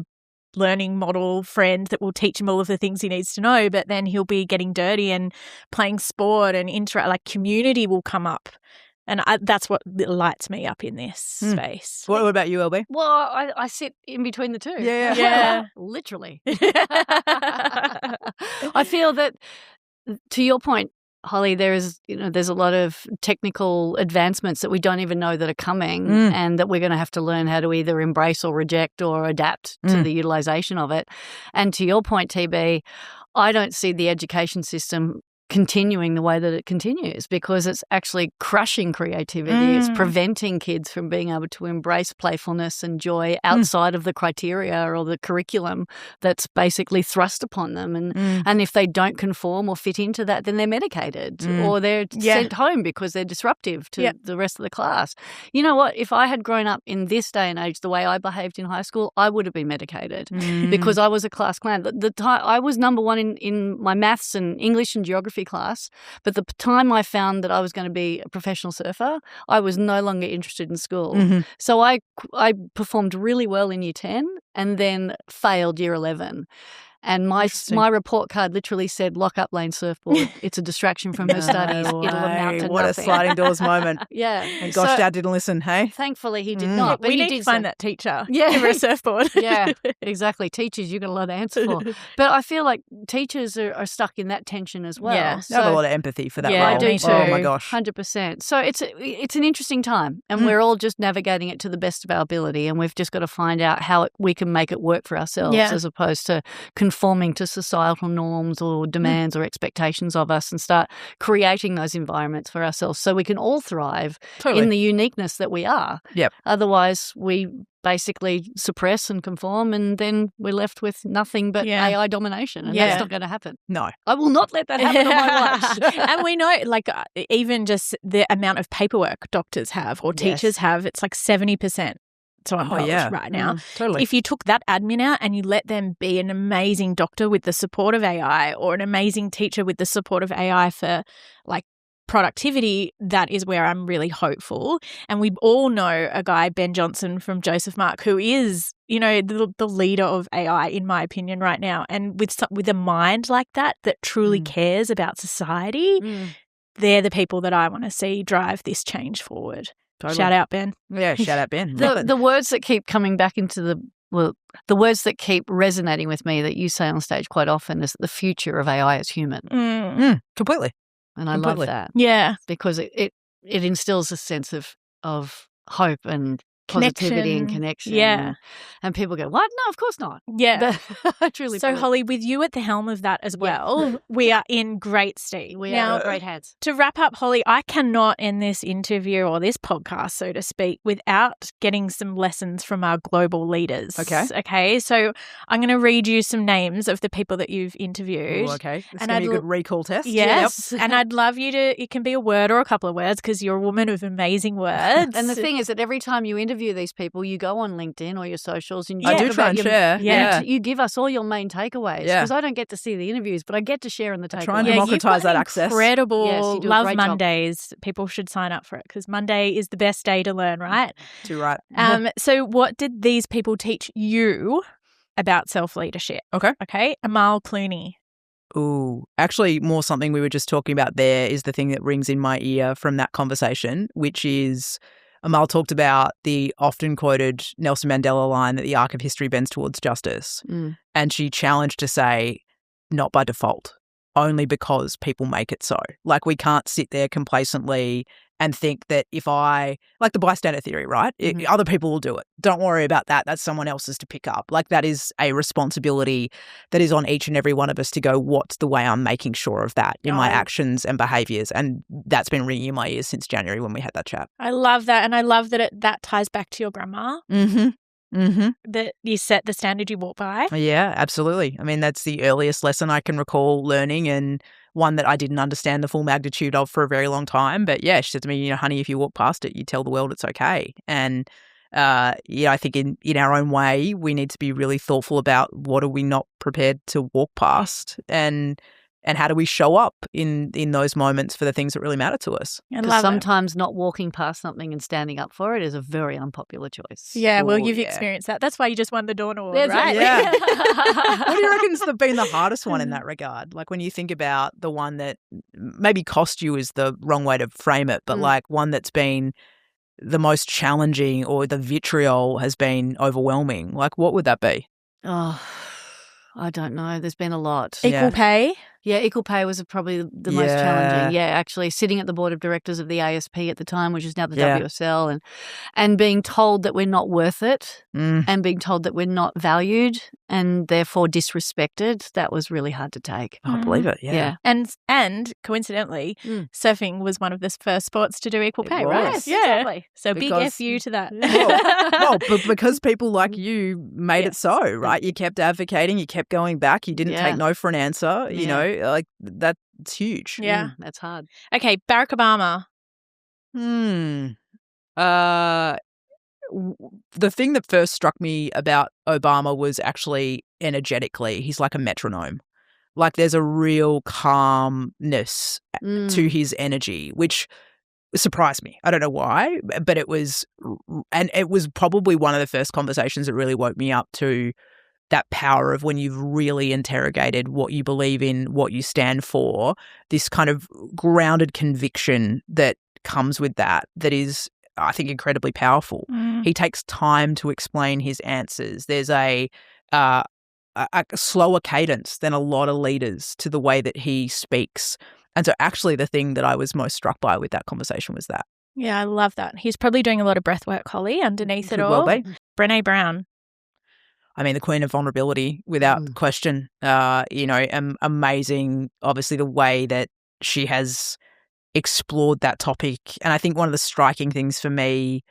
learning model friend that will teach him all of the things he needs to know, but then he'll be getting dirty and playing sport and like community will come up. And that's what lights me up in this space. What about you, LB? Well, I sit in between the two. Yeah. Literally. I feel that, to your point, Holly, there's a lot of technical advancements that we don't even know that are coming and that we're going to have to learn how to either embrace or reject or adapt to the utilization of it. And to your point, TB, I don't see the education system continuing the way that it continues because it's actually crushing creativity. It's preventing kids from being able to embrace playfulness and joy outside of the criteria or the curriculum that's basically thrust upon them. And if they don't conform or fit into that, then they're medicated or they're sent home because they're disruptive to the rest of the class. You know what? If I had grown up in this day and age the way I behaved in high school, I would have been medicated because I was a class clown. I was number one in my maths and English and geography class, but the time I found that I was going to be a professional surfer, I was no longer interested in school. So I performed really well in year 10 and then failed year 11. And my report card literally said, lock up Layne's surfboard. It's a distraction from her studies. It'll amount to what nothing. A sliding doors moment. Yeah. And gosh, Dad didn't listen, hey? Thankfully, he did not. But we need to find that teacher. Yeah. Give her a surfboard. Yeah, exactly. Teachers, you've got a lot to answer for. But I feel like teachers are stuck in that tension as well. Yeah. So, I have a lot of empathy for that role. I do too. Oh, my gosh. 100%. So it's an interesting time, and we're all just navigating it to the best of our ability, and we've just got to find out how we can make it work for ourselves as opposed to conforming to societal norms or demands or expectations of us, and start creating those environments for ourselves so we can all thrive in the uniqueness that we are. Yep. Otherwise, we basically suppress and conform, and then we're left with nothing but AI domination, and that's not going to happen. No. I will not let that happen on my watch. And we know, like, even just the amount of paperwork doctors have or teachers have, it's like 70%. So I'm right now. Totally. If you took that admin out and you let them be an amazing doctor with the support of AI, or an amazing teacher with the support of AI for, like, productivity, that is where I'm really hopeful. And we all know a guy, Ben Johnson from Joseph Mark, who is, you know, the leader of AI, in my opinion, right now. And with a mind like that truly cares about society, they're the people that I want to see drive this change forward. Totally. Shout out, Ben. Yeah, shout out, Ben. The words that keep coming back into the words that keep resonating with me that you say on stage quite often is that the future of AI is human. Completely. And I love that. Yeah. Because it instills a sense of hope and positivity and connection. Yeah. And people go, what? No, of course not. Yeah. I truly So, Holly, with you at the helm of that as well, we are in great stead. We are in great hands. To wrap up, Holly, I cannot end this interview or this podcast, so to speak, without getting some lessons from our global leaders. Okay. So I'm going to read you some names of the people that you've interviewed. Ooh, okay. This is going to be a good recall test. Yes. Yep. And I'd love you to, it can be a word or a couple of words because you're a woman of amazing words. And the thing is that every time you interview these people, you go on LinkedIn or your socials and you I do try and share. Yeah. You give us all your main takeaways because I don't get to see the interviews, but I get to share in the takeaways. Try and democratize that access. Incredible. Yes, you do Love a great Mondays. Job. People should sign up for it because Monday is the best day to learn, right? Too right. So what did these people teach you about self-leadership? Okay. Amal Clooney. Ooh, actually more something we were just talking about there is the thing that rings in my ear from that conversation, which is Amal talked about the often quoted Nelson Mandela line that the arc of history bends towards justice. And she challenged to say, not by default, only because people make it so. Like, we can't sit there complacently and think that if like the bystander theory, right? Other people will do it. Don't worry about that. That's someone else's to pick up. Like, that is a responsibility that is on each and every one of us to go, what's the way I'm making sure of that in my actions and behaviours? And that's been ringing in my ears since January when we had that chat. I love that. And I love that that ties back to your grandma. That you set the standard you walk by. Yeah, absolutely. I mean, that's the earliest lesson I can recall learning, and one that I didn't understand the full magnitude of for a very long time. But yeah, she said to me, honey, if you walk past it, you tell the world it's okay. And I think in our own way, we need to be really thoughtful about what are we not prepared to walk past, and how do we show up in those moments for the things that really matter to us? Because sometimes not walking past something and standing up for it is a very unpopular choice. Yeah, well, you've experienced that. That's why you just won the Dawn Award, right? Yeah. What do you reckon's been the hardest one in that regard? Like, when you think about the one that maybe cost you is the wrong way to frame it, but like one that's been the most challenging or the vitriol has been overwhelming. Like, what would that be? Oh, I don't know. There's been a lot. Equal pay? Yeah, equal pay was probably the most challenging. Yeah, actually sitting at the board of directors of the ASP at the time, which is now the WSL, and being told that we're not worth it and being told that we're not valued and therefore disrespected, that was really hard to take. I believe it, yeah. And coincidentally, surfing was one of the first sports to do equal pay, right? Yes, yeah. exactly. So big F you to that. But because people like you made it so, right? You kept advocating, you kept going back, you didn't take no for an answer, you know. Like, that's huge. Yeah. That's hard. Okay, Barack Obama. The thing that first struck me about Obama was actually energetically. He's like a metronome. Like, there's a real calmness to his energy, which surprised me. I don't know why, but it was probably one of the first conversations that really woke me up to that power of when you've really interrogated what you believe in, what you stand for, this kind of grounded conviction that comes with that is, I think, incredibly powerful. He takes time to explain his answers. There's a slower cadence than a lot of leaders to the way that he speaks. And so actually the thing that I was most struck by with that conversation was that. Yeah, I love that. He's probably doing a lot of breath work, Holly, underneath it all. Well be. Brené Brown. I mean, the queen of vulnerability, without question. Amazing, obviously, the way that she has explored that topic. And I think one of the striking things for me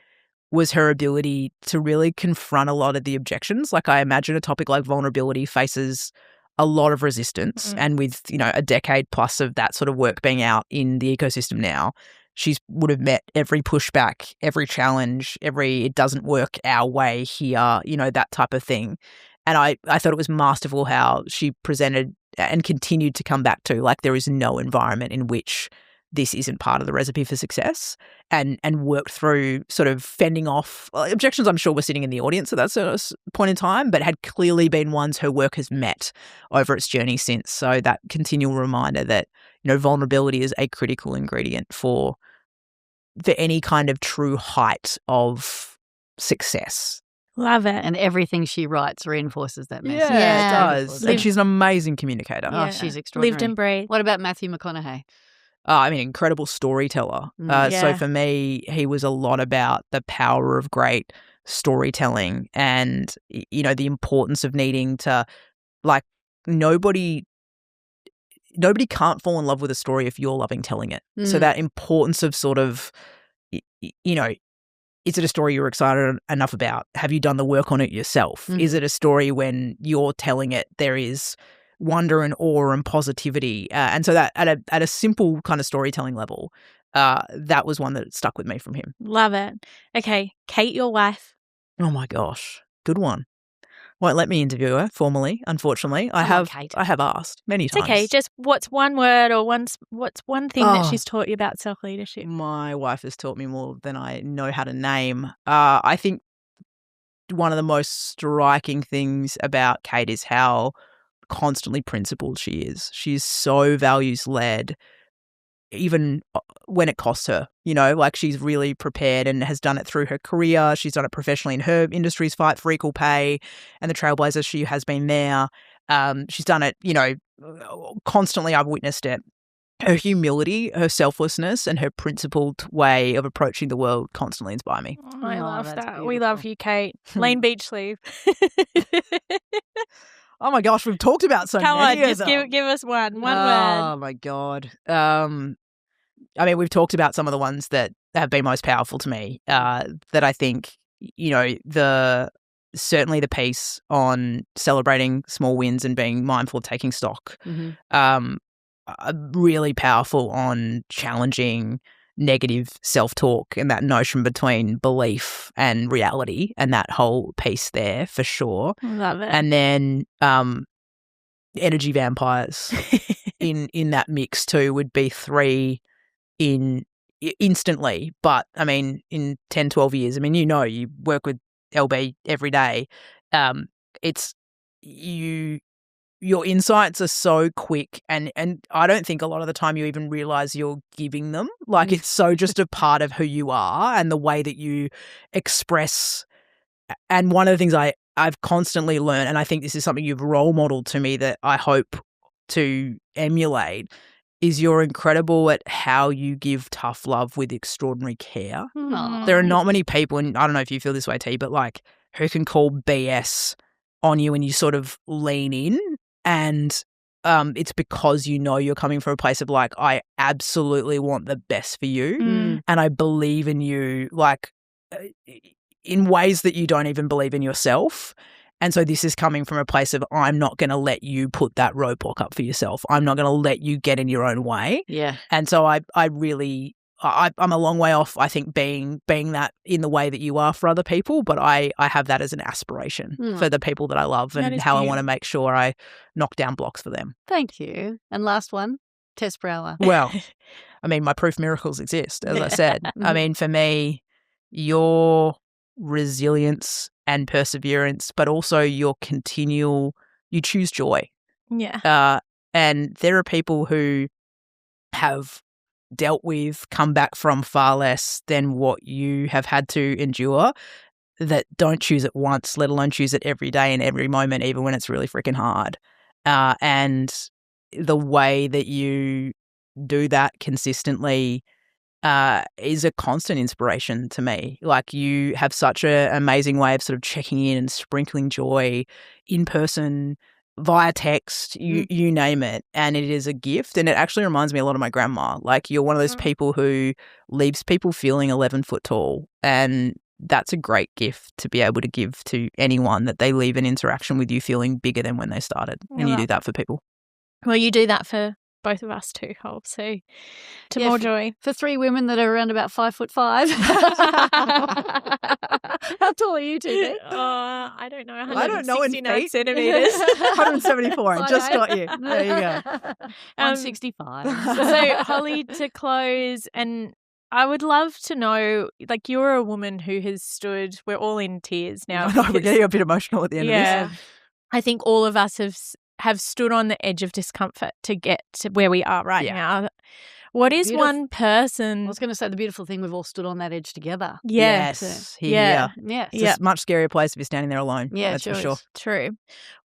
was her ability to really confront a lot of the objections. Like, I imagine a topic like vulnerability faces a lot of resistance. And with, a decade plus of that sort of work being out in the ecosystem now, she would have met every pushback, every challenge, it doesn't work our way here, that type of thing. And I thought it was masterful how she presented and continued to come back to, like, there is no environment in which this isn't part of the recipe for success, and worked through sort of fending off objections I'm sure were sitting in the audience at that sort of point in time, but had clearly been ones her work has met over its journey since. So that continual reminder that, vulnerability is a critical ingredient for any kind of true height of success. Love it. And everything she writes reinforces that message. Yeah, it does. And she's an amazing communicator. Yeah. Oh, she's extraordinary. Lived and breathed. What about Matthew McConaughey? Incredible storyteller. Yeah. So for me, he was a lot about the power of great storytelling and, the importance of needing to, like, nobody can't fall in love with a story if you're loving telling it. So that importance of sort of, is it a story you're excited enough about? Have you done the work on it yourself? Is it a story when you're telling it there is wonder and awe and positivity? And so that at a simple kind of storytelling level, that was one that stuck with me from him. Love it. Okay, Kate, your wife. Oh my gosh, good one. Won't let me interview her formally, unfortunately. I have asked many times. It's okay. Just what's one word or what's one thing that she's taught you about self-leadership? My wife has taught me more than I know how to name. I think one of the most striking things about Kate is how constantly principled she is. She's so values-led, even when it costs her, like she's really prepared and has done it through her career. She's done it professionally in her industry's fight for equal pay and the trailblazer she has been there. She's done it, constantly. I've witnessed it. Her humility, her selflessness, and her principled way of approaching the world constantly inspire me. Oh, I love that. Beautiful. We love you, Kate. Layne Beach Sleeve. Oh my gosh, we've talked about so Come many. Come on, just give us one word. Oh my God. We've talked about some of the ones that have been most powerful to me, that I think, certainly the piece on celebrating small wins and being mindful of taking stock, really powerful on challenging negative self-talk and that notion between belief and reality, and that whole piece there for sure. Love it. And then energy vampires in that mix too would be 3 instantly. But I mean, in 10, 12 years, you work with LB every day. It's your insights are so quick, and I don't think a lot of the time you even realize you're giving them. Like, it's so just a part of who you are and the way that you express. And one of the things I've constantly learned, and I think this is something you've role modeled to me that I hope to emulate, is you're incredible at how you give tough love with extraordinary care. Aww. There are not many people, and I don't know if you feel this way, T, but like, who can call BS on you and you sort of lean in. And it's because you're coming from a place of like, I absolutely want the best for you and I believe in you, like, in ways that you don't even believe in yourself. And so this is coming from a place of, I'm not going to let you put that roadblock up for yourself. I'm not going to let you get in your own way. Yeah. And so I'm a long way off, I think, being that in the way that you are for other people, but I have that as an aspiration for the people that I love and how I want to make sure I knock down blocks for them. Thank you. And last one, Tess Brower. Well, my proof miracles exist, as I said. For me, your resilience and perseverance, but also your continual, you choose joy. Yeah. And there are people who have dealt with, come back from far less than what you have had to endure, that don't choose it once, let alone choose it every day and every moment, even when it's really freaking hard. And the way that you do that consistently is a constant inspiration to me. Like, you have such an amazing way of sort of checking in and sprinkling joy in person, via text, you name it, and it is a gift. And it actually reminds me a lot of my grandma. Like, you're one of those people who leaves people feeling 11 foot tall, and that's a great gift to be able to give to anyone, that they leave an interaction with you feeling bigger than when they started. And you do that for people. Well, you do that for both of us too, Hol. So more joy. For 3 women that are around about 5'5". How tall are you two? I don't know. I don't know in feet. Centimeters. 174. I just got you. There you go. 165. So, Holly, to close, and I would love to know, like, you're a woman who has stood, we're all in tears now. I know, we're getting a bit emotional at the end of this. I think all of us have stood on the edge of discomfort to get to where we are right now. What is one person? I was going to say, the beautiful thing, we've all stood on that edge together. Yes. Yeah. It's a much scarier place if you're standing there alone. Yeah, that's for sure. True.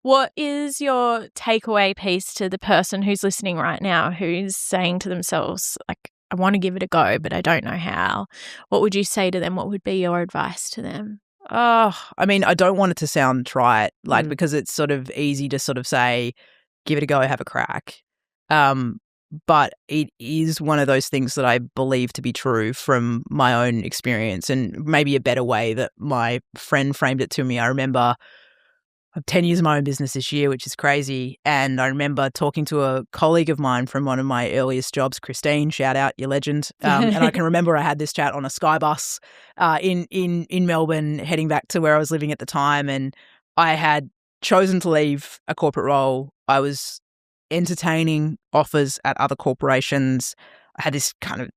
What is your takeaway piece to the person who's listening right now, who's saying to themselves, like, I want to give it a go, but I don't know how? What would you say to them? What would be your advice to them? I mean, I don't want it to sound trite, like, because it's sort of easy to sort of say, give it a go, have a crack. But it is one of those things that I believe to be true from my own experience, and maybe a better way that my friend framed it to me. I remember 10 years of my own business this year, which is crazy. And I remember talking to a colleague of mine from one of my earliest jobs, Christine, shout out, you legend. And I can remember I had this chat on a Sky bus in Melbourne, heading back to where I was living at the time. And I had chosen to leave a corporate role. I was entertaining offers at other corporations. I had this kind of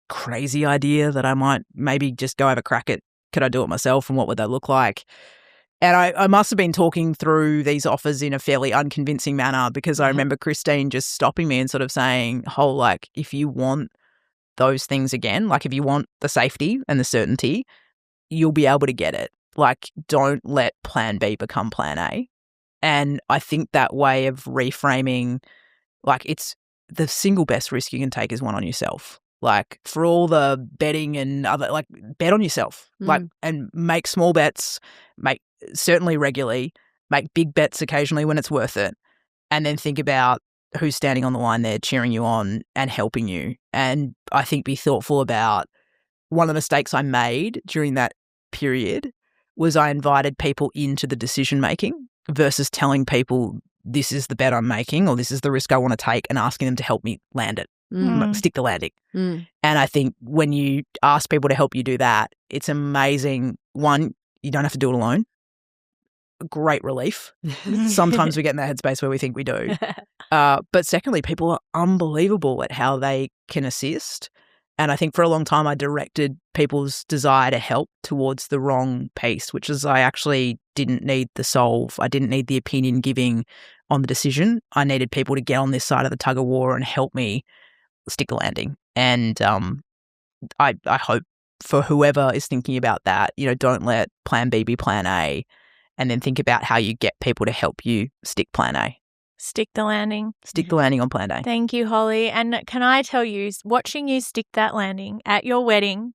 crazy idea that I might maybe just go have a crack at, could I do it myself, and what would that look like? And I must have been talking through these offers in a fairly unconvincing manner, because I remember Christine just stopping me and sort of saying, like, if you want those things again, like, if you want the safety and the certainty, you'll be able to get it. Like, don't let plan B become plan A. And I think that way of reframing, like, it's the single best risk you can take is one on yourself. Like, for all the betting and other, like, bet on yourself, like, and make small bets, certainly regularly, make big bets occasionally when it's worth it, and then think about who's standing on the line there cheering you on and helping you. And I think be thoughtful about, one of the mistakes I made during that period was I invited people into the decision making versus telling people this is the bet I'm making or this is the risk I want to take, and asking them to help me land it. Stick the landing. And I think when you ask people to help you do that, it's amazing. One, you don't have to do it alone. Great relief. Sometimes we get in that headspace where we think we do. But secondly, people are unbelievable at how they can assist. And I think for a long time I directed people's desire to help towards the wrong piece, which is I actually didn't need the solve. I didn't need the opinion giving on the decision. I needed people to get on this side of the tug of war and help me stick the landing. And I hope for whoever is thinking about that, don't let plan B be plan A, and then think about how you get people to help you stick plan A. Stick the landing. Stick the landing on plan A. Thank you, Holly. And can I tell you, watching you stick that landing at your wedding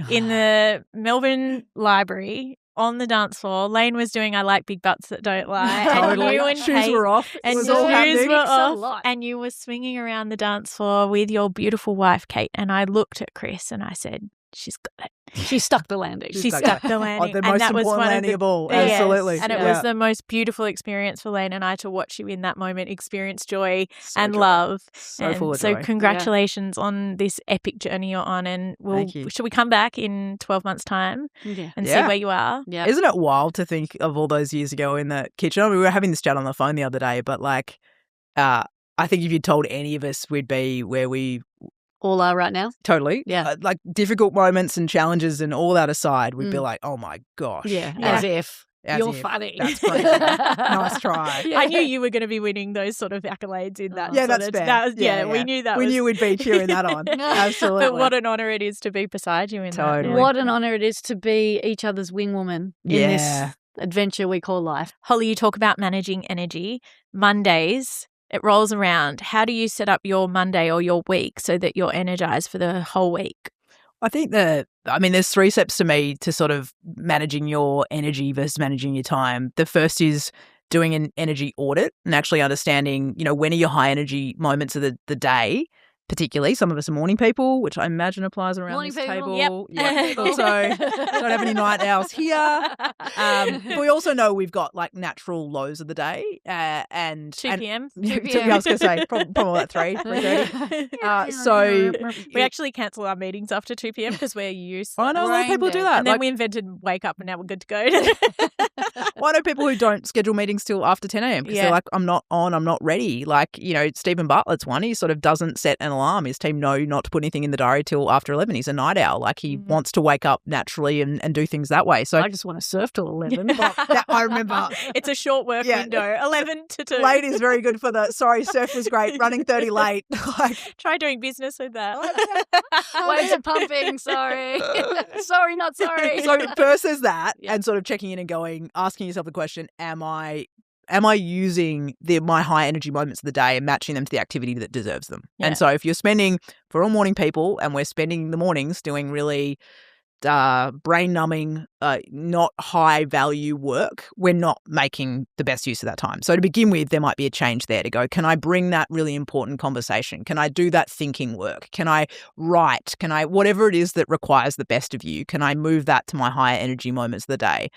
in the Melbourne Library on the dance floor, Layne was doing I Like Big Butts That Don't Lie. Totally. And you and shoes Kate, were off. And it was all happening. were off. And you were swinging around the dance floor with your beautiful wife, Kate. And I looked at Chris and I said, she's got it. She stuck the landing. She stuck the landing. The most important landing of all. Absolutely. And it was the most beautiful experience for Layne and I to watch you in that moment experience joy and love. So full of joy. So congratulations on this epic journey you're on. And should we come back in 12 months' time and see where you are? Yeah. Isn't it wild to think of all those years ago in the kitchen? I mean, we were having this chat on the phone the other day, but I think if you told any of us we'd be where we all are right now. Totally. Yeah. Like difficult moments and challenges and all that aside, we'd be like, oh my gosh. Yeah. As if. You're funny. That's crazy. Nice try. Yeah. I knew you were going to be winning those sort of accolades in that. Yeah, that's fair. We knew that. We knew we'd be cheering that on. Absolutely. But what an honour it is to be beside you in that. Yeah. What an honour it is to be each other's wingwoman in this adventure we call life. Holly, you talk about managing energy. Mondays, it rolls around. How do you set up your Monday or your week so that you're energized for the whole week? I think there's 3 steps to me to sort of managing your energy versus managing your time. The first is doing an energy audit and actually understanding, when are your high energy moments of the day. Particularly, some of us are morning people, which I imagine applies around morning this people. table. Yep. Also, don't have any night owls here. But we also know we've got like natural lows of the day, and 2 p.m. 2 p.m. I was going to say probably at 3:30. So we actually cancel our meetings after 2 p.m. because we're used. I know a lot of people do that, and then we invented wake up, and now we're good to go. Well, I know people who don't schedule meetings till after 10 a.m. because they're like, I'm not ready. Like, Stephen Bartlett's one, he sort of doesn't set an alarm. His team know not to put anything in the diary till after 11. He's a night owl. Like, he wants to wake up naturally and do things that way. So I just want to surf till 11. But I remember. It's a short work window, 11 to 2. Late is very good for surf was great. Running 30 late. Try doing business with that. Waves are pumping, sorry. Sorry, not sorry. So first there's that and sort of checking in and asking yourself the question, am I using my high energy moments of the day and matching them to the activity that deserves them? Yeah. And so if you're spending, for all morning people, and we're spending the mornings doing really brain numbing, not high value work, we're not making the best use of that time. So to begin with, there might be a change there to go, can I bring that really important conversation? Can I do that thinking work? Can I write? Can I, whatever it is that requires the best of you, can I move that to my higher energy moments of the day?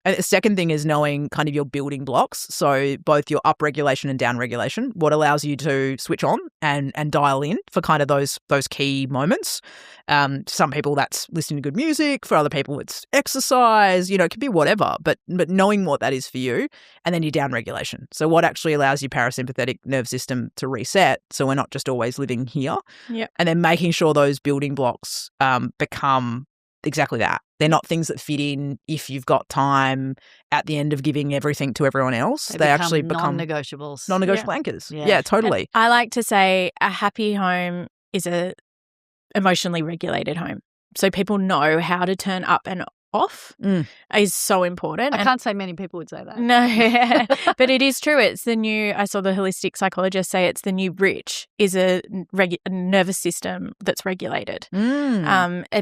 And the second thing is knowing kind of your building blocks. So both your up regulation and down regulation, what allows you to switch on and dial in for kind of those key moments. Some people that's listening to good music. For other people, it's exercise. It could be whatever. But knowing what that is for you, and then your down regulation. So what actually allows your parasympathetic nerve system to reset. So we're not just always living here. Yep. And then making sure those building blocks become exactly that. They're not things that fit in if you've got time at the end of giving everything to everyone else. They actually become non-negotiables. Non-negotiable anchors. Yeah, totally. And I like to say a happy home is a emotionally regulated home. So people know how to turn up and off is so important. I can't say many people would say that. No, but it is true. It's the new, I saw the holistic psychologist say it's the new rich is a nervous system that's regulated.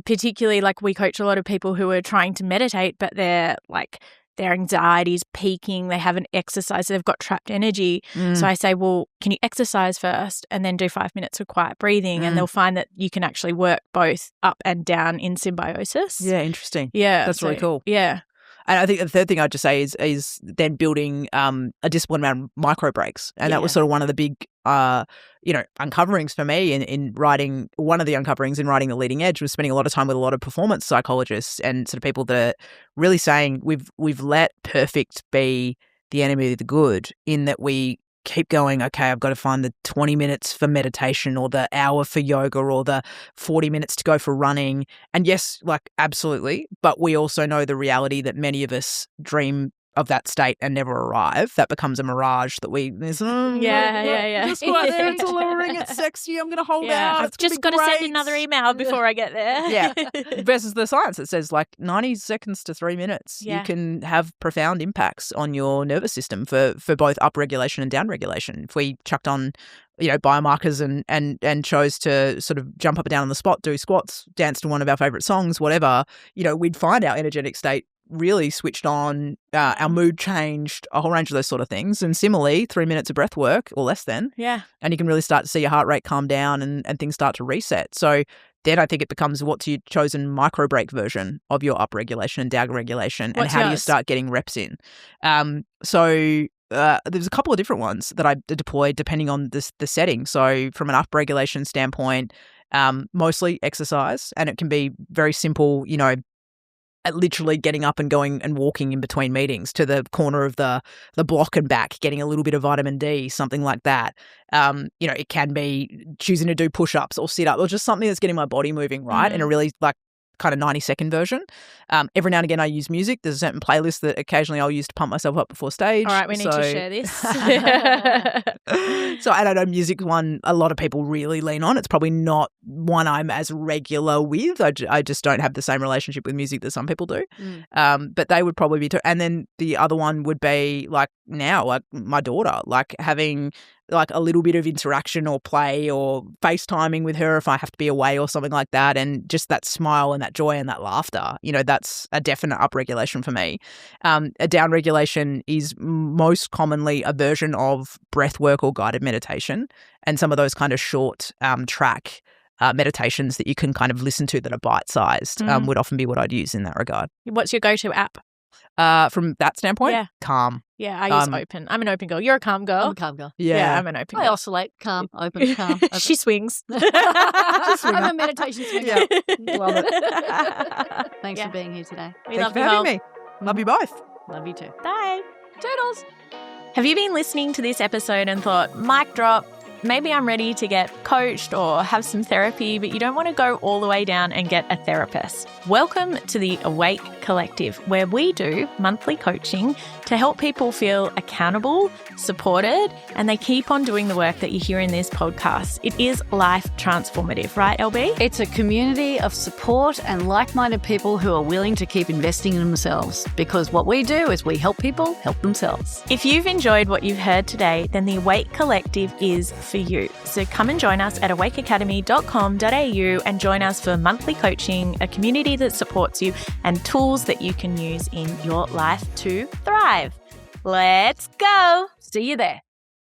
Particularly like we coach a lot of people who are trying to meditate, but they're like, their anxiety is peaking, they haven't exercised, they've got trapped energy. So I say, well, can you exercise first and then do 5 minutes of quiet breathing? And they'll find that you can actually work both up and down in symbiosis. Yeah, interesting. Yeah. That's really cool. Yeah. And I think the third thing I'd just say is then building a discipline around micro breaks. And that was sort of one of the big, uncoverings for me in writing. One of the uncoverings in writing The Leading Edge was spending a lot of time with a lot of performance psychologists and sort of people that are really saying we've let perfect be the enemy of the good, in that we keep going, okay, I've got to find the 20 minutes for meditation or the hour for yoga or the 40 minutes to go for running. And yes, like absolutely. But we also know the reality that many of us dream of that state and never arrive. That becomes a mirage that yeah. Just go out there, it's alluring, it's sexy, I'm going to hold out. I've just got to send another email before I get there. Yeah. Versus the science that says like 90 seconds to 3 minutes, you can have profound impacts on your nervous system for both up regulation and down regulation. If we chucked on biomarkers and chose to sort of jump up and down on the spot, do squats, dance to one of our favorite songs, whatever, we'd find our energetic state really switched on, our mood changed, a whole range of those sort of things. And similarly, 3 minutes of breath work or less than. Yeah. And you can really start to see your heart rate calm down and things start to reset. So then I think it becomes what's your chosen micro break version of your up regulation and down regulation, and how do you start getting reps in? So there's a couple of different ones that I deployed depending on the setting. So from an up regulation standpoint, mostly exercise, and it can be very simple, literally getting up and going and walking in between meetings to the corner of the block and back, getting a little bit of vitamin D, something like that. It can be choosing to do push-ups or sit-up or just something that's getting my body moving, right? In a really kind of 90-second version. Every now and again I use music. There's a certain playlist that occasionally I'll use to pump myself up before stage. All right, we need to share this. So I don't know, music one a lot of people really lean on. It's probably not one I'm as regular with. I just don't have the same relationship with music that some people do. But they would probably be too. And then the other one would be like my daughter, like having like a little bit of interaction or play or FaceTiming with her if I have to be away or something like that, and just that smile and that joy and that laughter, that's a definite upregulation for me. A downregulation is most commonly a version of breath work or guided meditation, and some of those kind of short track meditations that you can kind of listen to that are bite-sized would often be what I'd use in that regard. What's your go-to app? From that standpoint, Calm. Yeah, I use Open. I'm an Open girl. You're a Calm girl. I'm a Calm girl. Yeah, I'm an Open girl. I oscillate. Calm, Open, Calm. Open. She swings. I'm a meditation swinger. Yeah. Love it. Thanks for being here today. Thanks for having me. Love you both. Love you too. Bye. Toodles. Have you been listening to this episode and thought, mic drop, maybe I'm ready to get coached or have some therapy, but you don't want to go all the way down and get a therapist? Welcome to the Awake Collective, where we do monthly coaching to help people feel accountable, supported, and they keep on doing the work that you hear in this podcast. It is life transformative, right, LB? It's a community of support and like-minded people who are willing to keep investing in themselves, because what we do is we help people help themselves. If you've enjoyed what you've heard today, then the Awake Collective is for you. So come and join us at awakeacademy.com.au and join us for monthly coaching, a community that supports you, and tools that you can use in your life to thrive. Let's go. See you there.